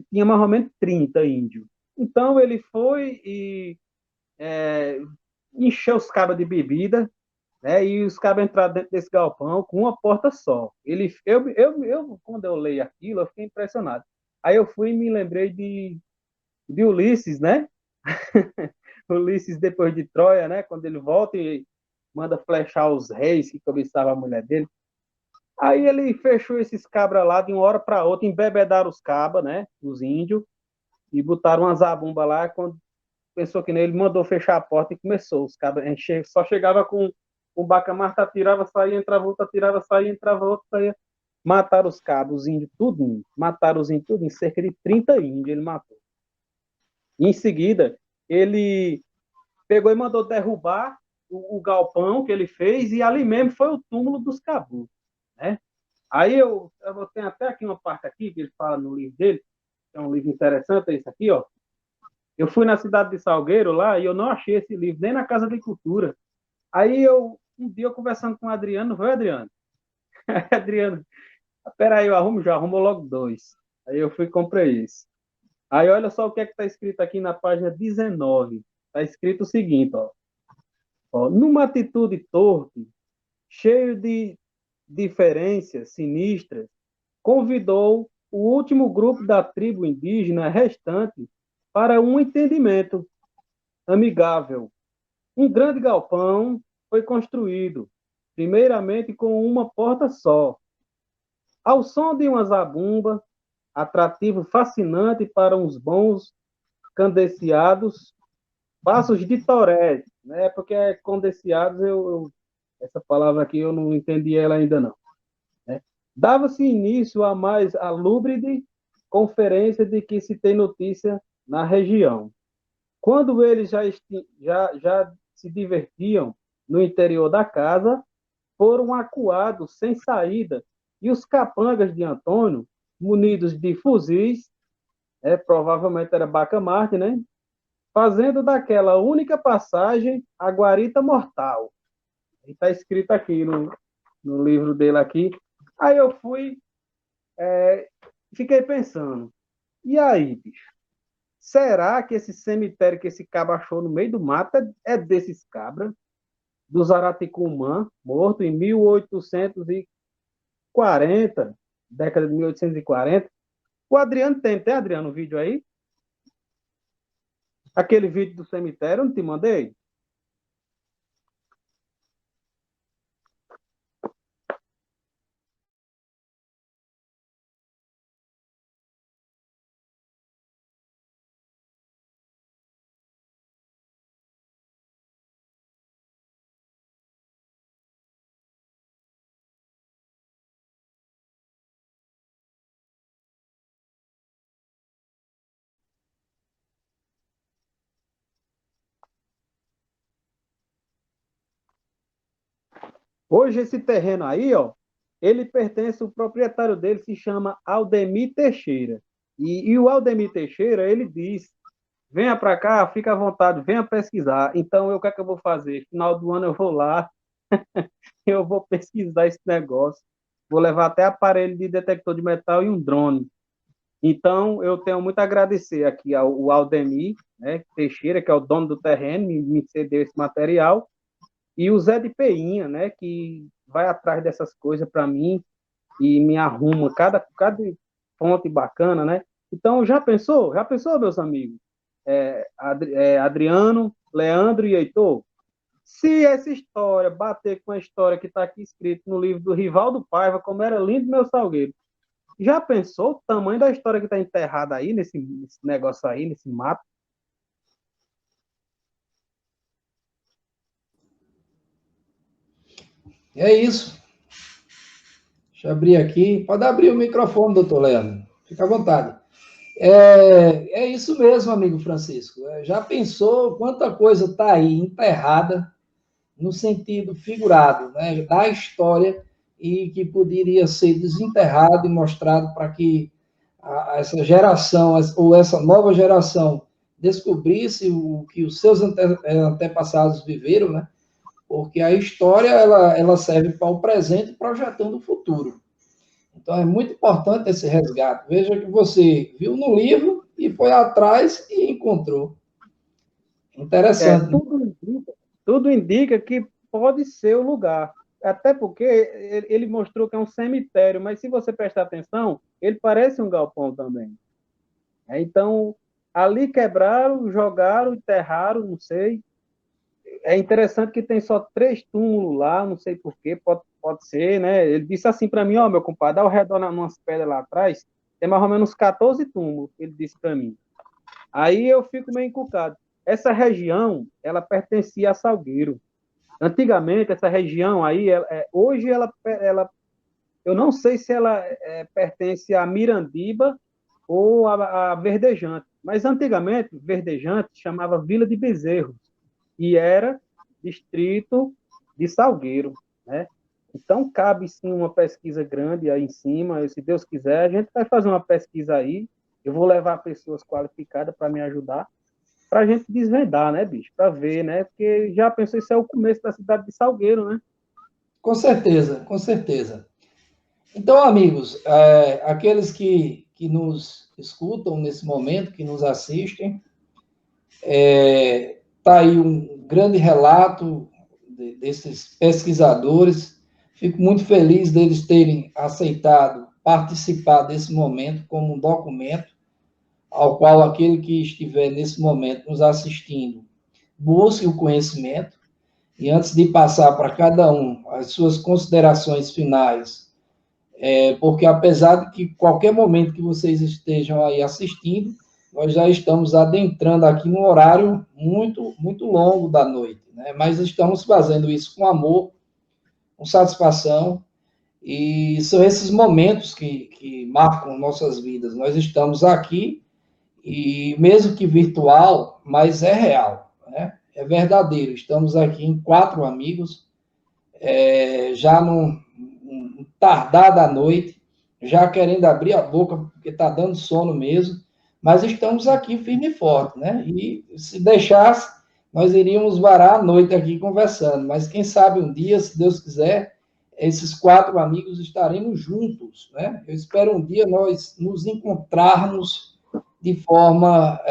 tinha mais ou menos 30 índios. Então ele foi e encheu os cabas de bebida, né, e os cabas entraram dentro desse galpão com uma porta só. Quando eu leio aquilo, eu fiquei impressionado. Aí eu fui e me lembrei de Ulisses, né? Ulisses depois de Troia, né? Quando ele volta e manda flechar os reis que cobiçavam a mulher dele. Aí ele fechou esses cabras lá de uma hora para outra, embebedaram os cabas, né? Os índios, e botaram uma zabumba lá. Quando pensou que nele, mandou fechar a porta e começou. Os cabras só chegava com o baca-marta, atirava, saía, entrava outro, atirava, saía, entrava outro, saía. Mataram os cabos, os índios, tudo. Mataram os índios, tudo. Cerca de 30 índios ele matou. E em seguida, ele pegou e mandou derrubar o galpão que ele fez, e ali mesmo foi o túmulo dos caboclos, né? Aí eu tenho até aqui uma parte aqui que ele fala no livro dele, que é um livro interessante, é isso aqui, ó. Eu fui na cidade de Salgueiro lá e eu não achei esse livro, nem na Casa de Cultura. Aí um dia eu conversando com o Adriano, foi Adriano? Adriano, peraí, já arrumo logo 2. Aí eu fui e comprei isso. Aí olha só o que é que está escrito aqui na página 19. Está escrito o seguinte, ó. Numa atitude torpe, cheio de diferenças sinistras, convidou o último grupo da tribo indígena restante para um entendimento amigável. Um grande galpão foi construído, primeiramente com uma porta só. Ao som de uma zabumba, atrativo fascinante para uns bons candeciados, passos de toré, né? Porque condeciados, essa palavra aqui eu não entendi ela ainda não. Né? Dava-se início a mais alúbride conferência de que se tem notícia na região. Quando eles já se divertiam no interior da casa, foram acuados sem saída, e os capangas de Antônio, munidos de fuzis, provavelmente era bacamarte, né? Fazendo daquela única passagem a guarita mortal. Está escrito aqui no livro dele aqui. Aí eu fui, fiquei pensando, e aí, bicho? Será que esse cemitério que esse cabra achou no meio do mato é desses cabras, dos Araticumã, morto em 1840, década de 1840? O Adriano tem Adriano, o vídeo aí? Aquele vídeo do cemitério, eu não te mandei? Hoje esse terreno aí, ó, ele pertence, o proprietário dele se chama Aldemir Teixeira. E o Aldemir Teixeira, ele diz, venha para cá, fica à vontade, venha pesquisar. Então, o que é que eu vou fazer? Final do ano eu vou lá, eu vou pesquisar esse negócio. Vou levar até aparelho de detector de metal e um drone. Então, eu tenho muito a agradecer aqui ao Aldemir, né, Teixeira, que é o dono do terreno, me cedeu esse material, e o Zé de Peinha, né, que vai atrás dessas coisas para mim e me arruma cada fonte bacana, né? Então, já pensou? Já pensou, meus amigos? Adriano, Leandro e Heitor? Se essa história bater com a história que está aqui escrito no livro do Rivaldo Paiva, como era lindo meu Salgueiro, já pensou o tamanho da história que está enterrada aí, nesse negócio aí, nesse mato? É isso. Deixa eu abrir aqui. Pode abrir o microfone, doutor Leandro. Fica à vontade. É isso mesmo, amigo Francisco. Já pensou quanta coisa está aí enterrada no sentido figurado, né, da história e que poderia ser desenterrado e mostrado para que essa geração, ou essa nova geração, descobrisse o que os seus antepassados viveram, né? Porque a história ela serve para o presente projetando o futuro. Então é muito importante esse resgate. Veja que você viu no livro e foi atrás e encontrou. Interessante. Tudo indica que pode ser o lugar. Até porque ele mostrou que é um cemitério, mas se você prestar atenção, ele parece um galpão também. Então, ali quebraram, jogaram, enterraram, não sei. É interessante que tem só 3 túmulos lá, não sei porquê, pode ser, né? Ele disse assim para mim, ó, meu compadre, ao redor, umas pedras lá atrás, tem mais ou menos 14 túmulos, ele disse para mim. Aí eu fico meio encucado. Essa região, ela pertencia a Salgueiro. Antigamente, essa região aí, hoje eu não sei se ela pertence a Mirandiba ou a Verdejante, mas antigamente, Verdejante chamava Vila de Bezerros, e era distrito de Salgueiro, né? Então, cabe sim uma pesquisa grande aí em cima, se Deus quiser, a gente vai fazer uma pesquisa aí, eu vou levar pessoas qualificadas para me ajudar, para a gente desvendar, né, bicho? Para ver, né? Porque já pensou, isso é o começo da cidade de Salgueiro, né? Com certeza, com certeza. Então, amigos, aqueles que nos escutam nesse momento, que nos assistem, está aí um grande relato desses pesquisadores. Fico muito feliz deles terem aceitado participar desse momento como um documento, ao qual aquele que estiver nesse momento nos assistindo busque o conhecimento. E antes de passar para cada um as suas considerações finais, porque apesar de que qualquer momento que vocês estejam aí assistindo, nós já estamos adentrando aqui num horário muito, muito longo da noite, né? Mas estamos fazendo isso com amor, com satisfação, e são esses momentos que marcam nossas vidas. Nós estamos aqui, e mesmo que virtual, mas é real, né? É verdadeiro. Estamos aqui em 4 amigos, já num tardar da noite, já querendo abrir a boca, porque está dando sono mesmo, mas estamos aqui firme e forte, né? E se deixasse, nós iríamos varar a noite aqui conversando, mas quem sabe um dia, se Deus quiser, esses 4 amigos estaremos juntos, né? Eu espero um dia nós nos encontrarmos de forma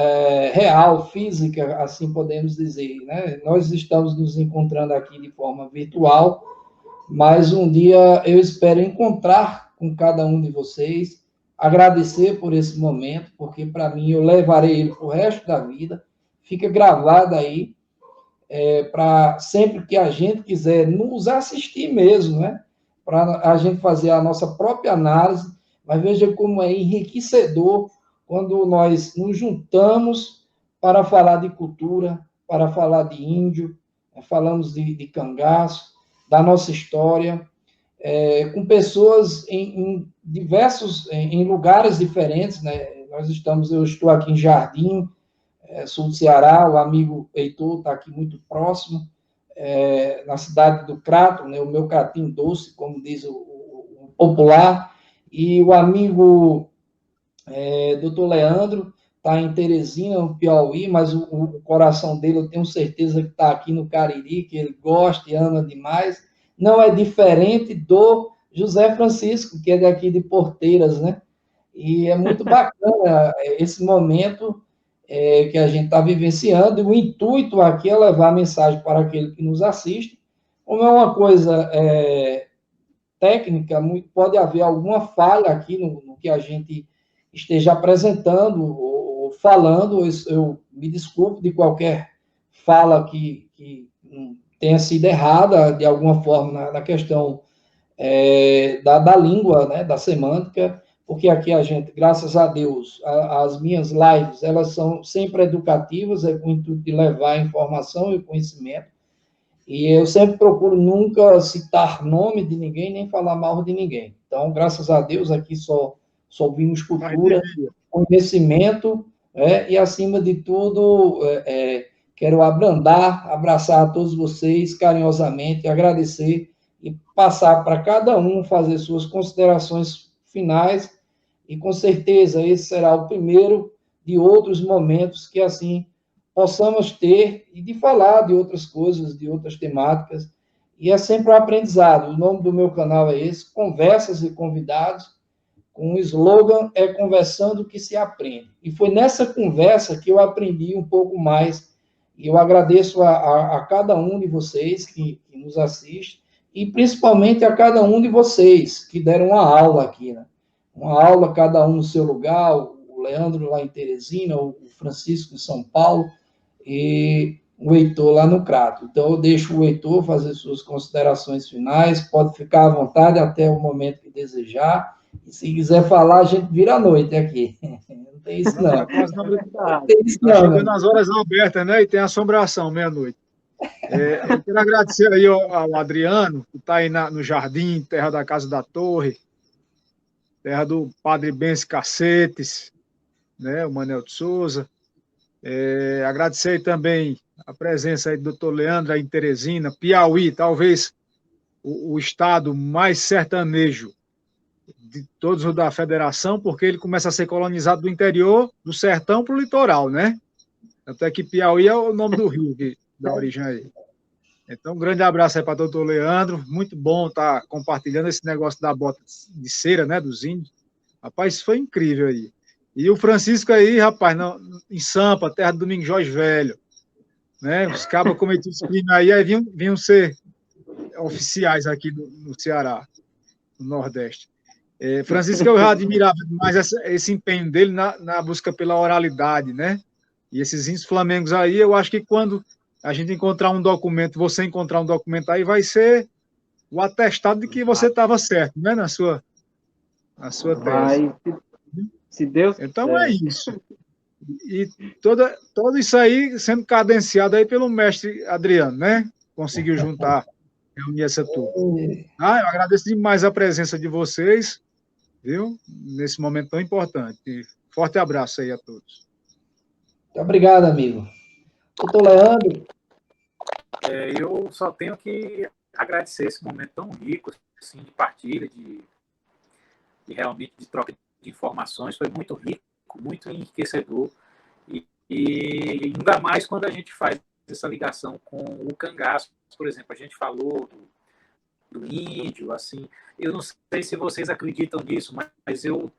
real, física, assim podemos dizer, né? Nós estamos nos encontrando aqui de forma virtual, mas um dia eu espero encontrar com cada um de vocês, agradecer por esse momento, porque para mim eu levarei ele para o resto da vida, fica gravada aí, para sempre que a gente quiser nos assistir mesmo, né? Para a gente fazer a nossa própria análise, mas veja como é enriquecedor quando nós nos juntamos para falar de cultura, para falar de índio, falamos de cangaço, da nossa história, com pessoas em diversos, em lugares diferentes, né? Eu estou aqui em Jardim, sul do Ceará, o amigo Heitor está aqui muito próximo, na cidade do Crato, né? O meu cratinho doce, como diz o popular, e o amigo doutor Leandro está em Teresina, no Piauí, mas o coração dele, eu tenho certeza que está aqui no Cariri, que ele gosta e ama demais. Não é diferente do José Francisco, que é daqui de Porteiras, né? E é muito bacana esse momento que a gente está vivenciando, e o intuito aqui é levar a mensagem para aquele que nos assiste. Como é uma coisa técnica, pode haver alguma falha aqui no que a gente esteja apresentando ou falando, eu me desculpo de qualquer fala que tenha sido errada de alguma forma na questão da língua, né, da semântica, porque aqui a gente, graças a Deus, as minhas lives, elas são sempre educativas, com o intuito de levar informação e conhecimento, e eu sempre procuro nunca citar nome de ninguém, nem falar mal de ninguém. Então, graças a Deus, aqui só ouvimos cultura, conhecimento, e, acima de tudo, quero abraçar a todos vocês carinhosamente, agradecer e passar para cada um fazer suas considerações finais, e com certeza esse será o primeiro de outros momentos que assim possamos ter e de falar de outras coisas, de outras temáticas, e é sempre um aprendizado. O nome do meu canal é esse, Conversas e Convidados, com o slogan é Conversando que se aprende. E foi nessa conversa que eu aprendi um pouco mais, e eu agradeço a cada um de vocês que nos assiste, e principalmente a cada um de vocês que deram uma aula aqui, né? Uma aula, cada um no seu lugar, o Leandro lá em Teresina, o Francisco em São Paulo, e o Heitor lá no Crato. Então, eu deixo o Heitor fazer suas considerações finais, pode ficar à vontade até o momento que desejar, e se quiser falar, a gente vira à noite aqui. Não tem isso, não. Não tem isso, não. Chegando nas horas abertas, né? E tem assombração, meia-noite. Eu quero agradecer aí ao Adriano, que está aí no Jardim, terra da Casa da Torre, terra do Padre Benz Cacetes, né? O Manel de Souza. Agradecer também a presença aí do doutor Leandro aí em Teresina, Piauí, talvez o estado mais sertanejo de todos os da federação, porque ele começa a ser colonizado do interior, do sertão para o litoral, né? Até que Piauí é o nome do rio que dá origem aí. Então, um grande abraço aí para o doutor Leandro, muito bom estar compartilhando esse negócio da bota de cera, né, dos índios. Rapaz, isso foi incrível aí. E o Francisco aí, rapaz, em Sampa, terra do Domingos Jorge Velho, né? Os cabas cometiam os crimes aí vinham ser oficiais aqui no Ceará, no Nordeste. Francisco, eu já admirava demais esse empenho dele na busca pela oralidade, né? E esses índios flamengos aí, eu acho que quando a gente encontrar um documento, você encontrar um documento aí, vai ser o atestado de que você estava certo, né? Na sua tese. Vai, se Deus então quiser. É isso. E todo isso aí sendo cadenciado aí pelo mestre Adriano, né? Conseguiu reunir essa turma. Eu agradeço demais a presença de vocês, viu? Nesse momento tão importante. E forte abraço aí a todos. Muito obrigado, amigo. Doutor Leandro. Eu só tenho que agradecer esse momento tão rico, assim, de partilha, de realmente de troca de informações. Foi muito rico, muito enriquecedor. E ainda mais quando a gente faz essa ligação com o cangaço. Por exemplo, a gente falou do índio, assim. Eu não sei se vocês acreditam nisso, mas eu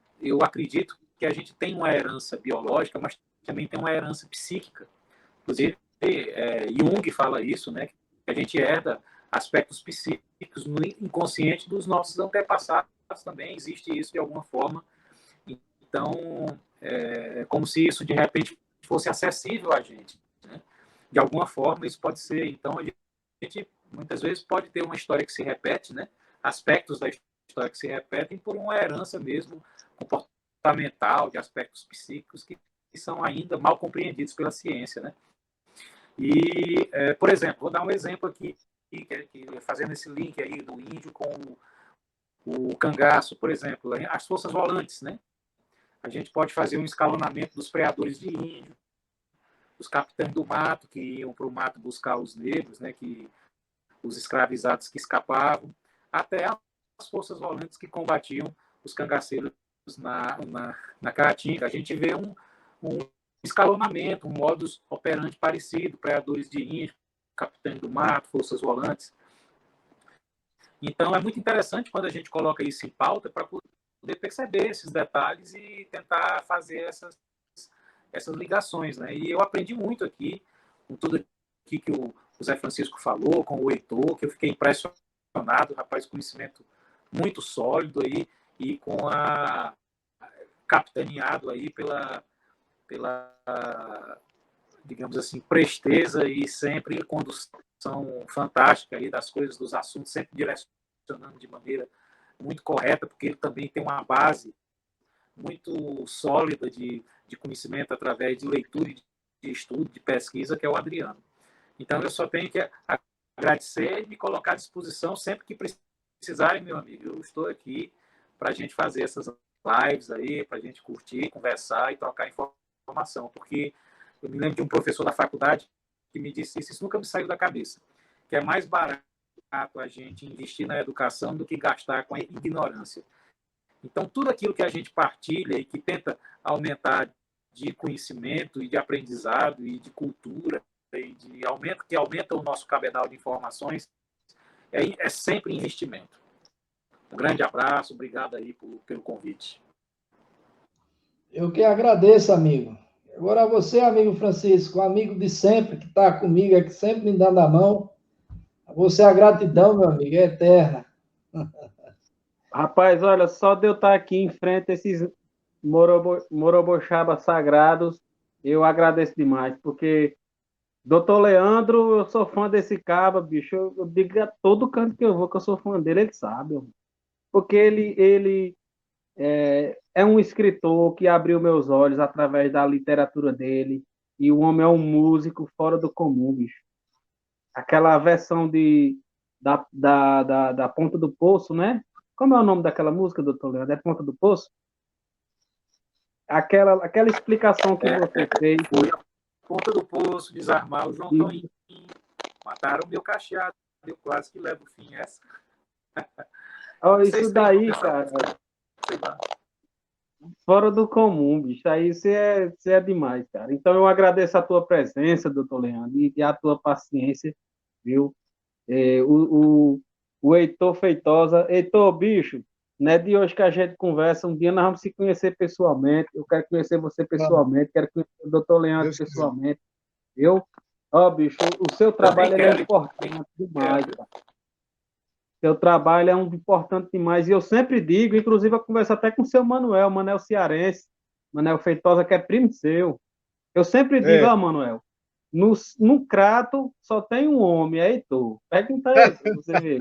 acredito que a gente tem uma herança biológica, mas também tem uma herança psíquica. Inclusive, Jung fala isso, né? Que a gente herda aspectos psíquicos no inconsciente dos nossos antepassados também. Existe isso de alguma forma. Então, é como se isso, de repente, fosse acessível a gente. de alguma forma, isso pode ser. Então, a gente, muitas vezes, pode ter uma história que se repete, né? Aspectos da história que se repetem por uma herança mesmo comportamental, de aspectos psíquicos que são ainda mal compreendidos pela ciência, né? E, por exemplo, vou dar um exemplo aqui, fazendo esse link aí do índio com o cangaço, por exemplo, as forças volantes, né? A gente pode fazer um escalonamento dos preadores de índio, os capitães do mato, que iam para o mato buscar os negros, né? Os escravizados que escapavam, até as forças volantes que combatiam os cangaceiros na Caatinga. A gente vê um escalonamento, um modus operandi parecido, preadores de índio, capitães do mato, forças volantes. Então, é muito interessante quando a gente coloca isso em pauta para poder perceber esses detalhes e tentar fazer essas ligações, né? E eu aprendi muito aqui, com tudo aqui que o Zé Francisco falou, com o Heitor, que eu fiquei impressionado, rapaz, conhecimento muito sólido aí, e com capitaneado aí pela, digamos assim, presteza e sempre condução fantástica aí das coisas, dos assuntos, sempre direcionando de maneira muito correta, porque ele também tem uma base muito sólida de conhecimento através de leitura, de estudo, de pesquisa, que é o Adriano. Então, eu só tenho que agradecer e me colocar à disposição sempre que precisarem, meu amigo. Eu estou aqui para a gente fazer essas lives aí, para a gente curtir, conversar e trocar informação, porque eu me lembro de um professor da faculdade que me disse isso nunca me saiu da cabeça, que é mais barato a gente investir na educação do que gastar com a ignorância. Então, tudo aquilo que a gente partilha e que tenta aumentar de conhecimento e de aprendizado e de cultura, e que aumenta o nosso cabedal de informações, é sempre investimento. Um grande abraço, obrigado aí pelo convite. Eu que agradeço, amigo. Agora você, amigo Francisco, amigo de sempre, que está comigo, que sempre me dando a mão. A você a gratidão, meu amigo, é eterna. Rapaz, olha, só de eu estar aqui em frente a esses moroboxabas sagrados, eu agradeço demais, porque Doutor Leandro, eu sou fã desse caba, bicho. Eu digo a todo canto que eu vou que eu sou fã dele, ele sabe. Porque ele é um escritor que abriu meus olhos através da literatura dele. E o homem é um músico fora do comum, bicho. Aquela versão da Ponta do Poço, né? Como é o nome daquela música, doutor Leandro? É Ponta do Poço? Aquela explicação que você fez. Ponta do Poço, desarmar o João Toninho, mataram o meu cacheado, eu quase que levo o fim essa. Isso daí, cara, fora do comum, bicho, aí você é demais, cara. Então eu agradeço a tua presença, doutor Leandro, e a tua paciência, viu? O Heitor Feitosa, Heitor, bicho, não é de hoje que a gente conversa, um dia nós vamos se conhecer pessoalmente, eu quero conhecer você pessoalmente, quero conhecer o doutor Leandro pessoalmente, viu? Bicho, o seu trabalho é importante demais, cara. Seu trabalho é importante demais, e eu sempre digo, inclusive eu converso até com o seu Manuel Cearense, Manuel Feitosa, que é primo seu, eu sempre digo, Manuel, no Crato só tem um homem, é Heitor. Pergunta aí, você vê.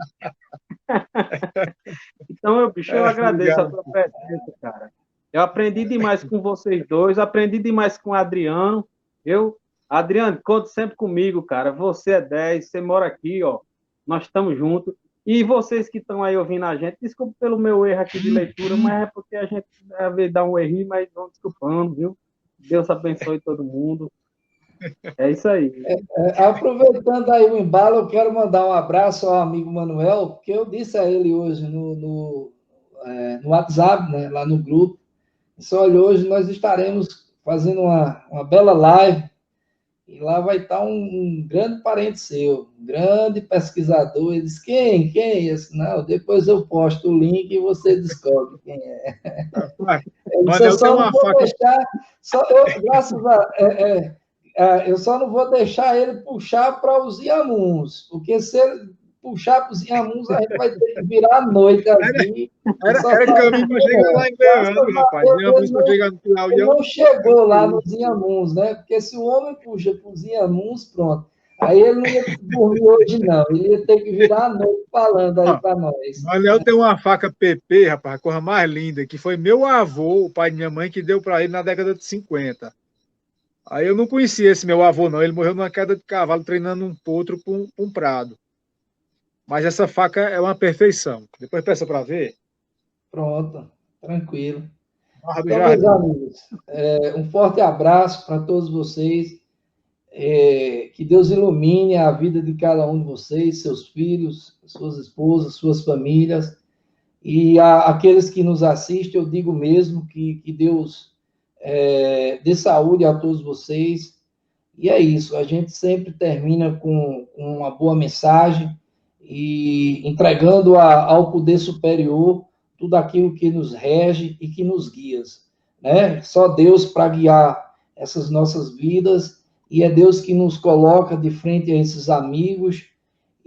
Então, bicho, eu agradeço a tua presença, cara. Eu aprendi demais com vocês dois, aprendi demais com o Adriano. Adriano, conta sempre comigo, cara. Você é 10, você mora aqui, ó. Nós estamos juntos. E vocês que estão aí ouvindo a gente, desculpa pelo meu erro aqui de leitura, mas é porque a gente dá um errinho, mas vão desculpando, viu? Deus abençoe todo mundo. É isso aí. Aproveitando aí o embalo, eu quero mandar um abraço ao amigo Manuel, porque eu disse a ele hoje no WhatsApp, né, lá no grupo, olha, hoje nós estaremos fazendo uma bela live, e lá vai estar um grande parente seu, um grande pesquisador. Ele disse, quem? Eu disse, não, depois eu posto o link e você descobre quem é. Eu só não vou deixar, eu só não vou deixar ele puxar para os Iamuns, porque se ele puxar para os Inhamuns, a gente vai ter que virar à noite aqui. Era caminho para chegar lá em Leandro, rapaz. Inhamuns para chegar no Piauí. Ele não chegou lá nos Inhamuns, né? Porque se o homem puxa para os Inhamuns, pronto. Aí ele não ia dormir hoje, não. Ele ia ter que virar à noite falando aí para nós. O Léo tem uma faca PP, rapaz, a coisa mais linda, que foi meu avô, o pai de minha mãe, que deu para ele na década de 50. Aí eu não conhecia esse meu avô, não. Ele morreu numa queda de cavalo, treinando um potro para um prado. Mas essa faca é uma perfeição. Depois peça para ver. Pronto, tranquilo. Barra do Então, Jardim. meus amigos, um forte abraço para todos vocês. Que Deus ilumine a vida de cada um de vocês, seus filhos, suas esposas, suas famílias. E aqueles que nos assistem, eu digo mesmo que Deus dê saúde a todos vocês. E é isso, a gente sempre termina com uma boa mensagem e entregando ao poder superior tudo aquilo que nos rege e que nos guia, né? Só Deus para guiar essas nossas vidas, e é Deus que nos coloca de frente a esses amigos,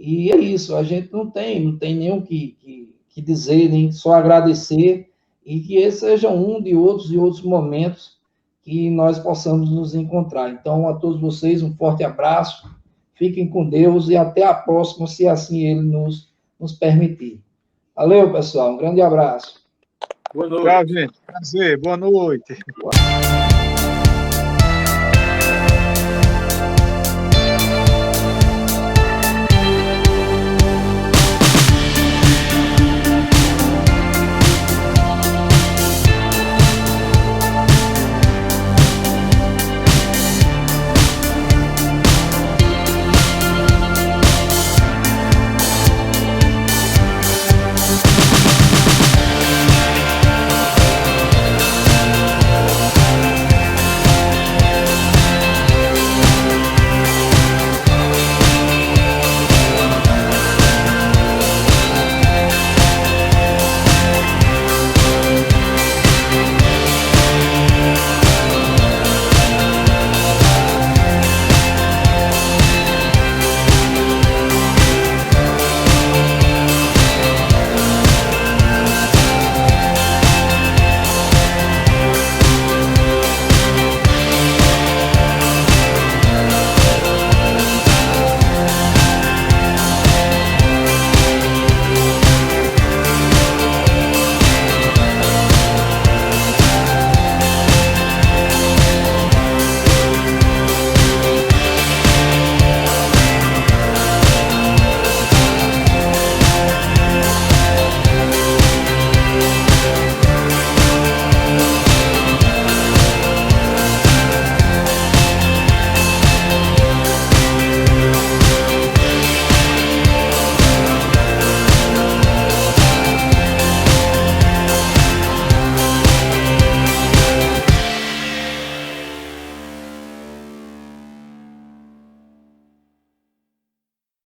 e é isso, a gente não tem nem o que dizer, nem só agradecer, e que esse seja um de outros momentos que nós possamos nos encontrar. Então, a todos vocês, um forte abraço, fiquem com Deus e até a próxima, se assim Ele nos permitir. Valeu, pessoal, um grande abraço. Boa noite. Tchau, gente. Prazer, boa noite.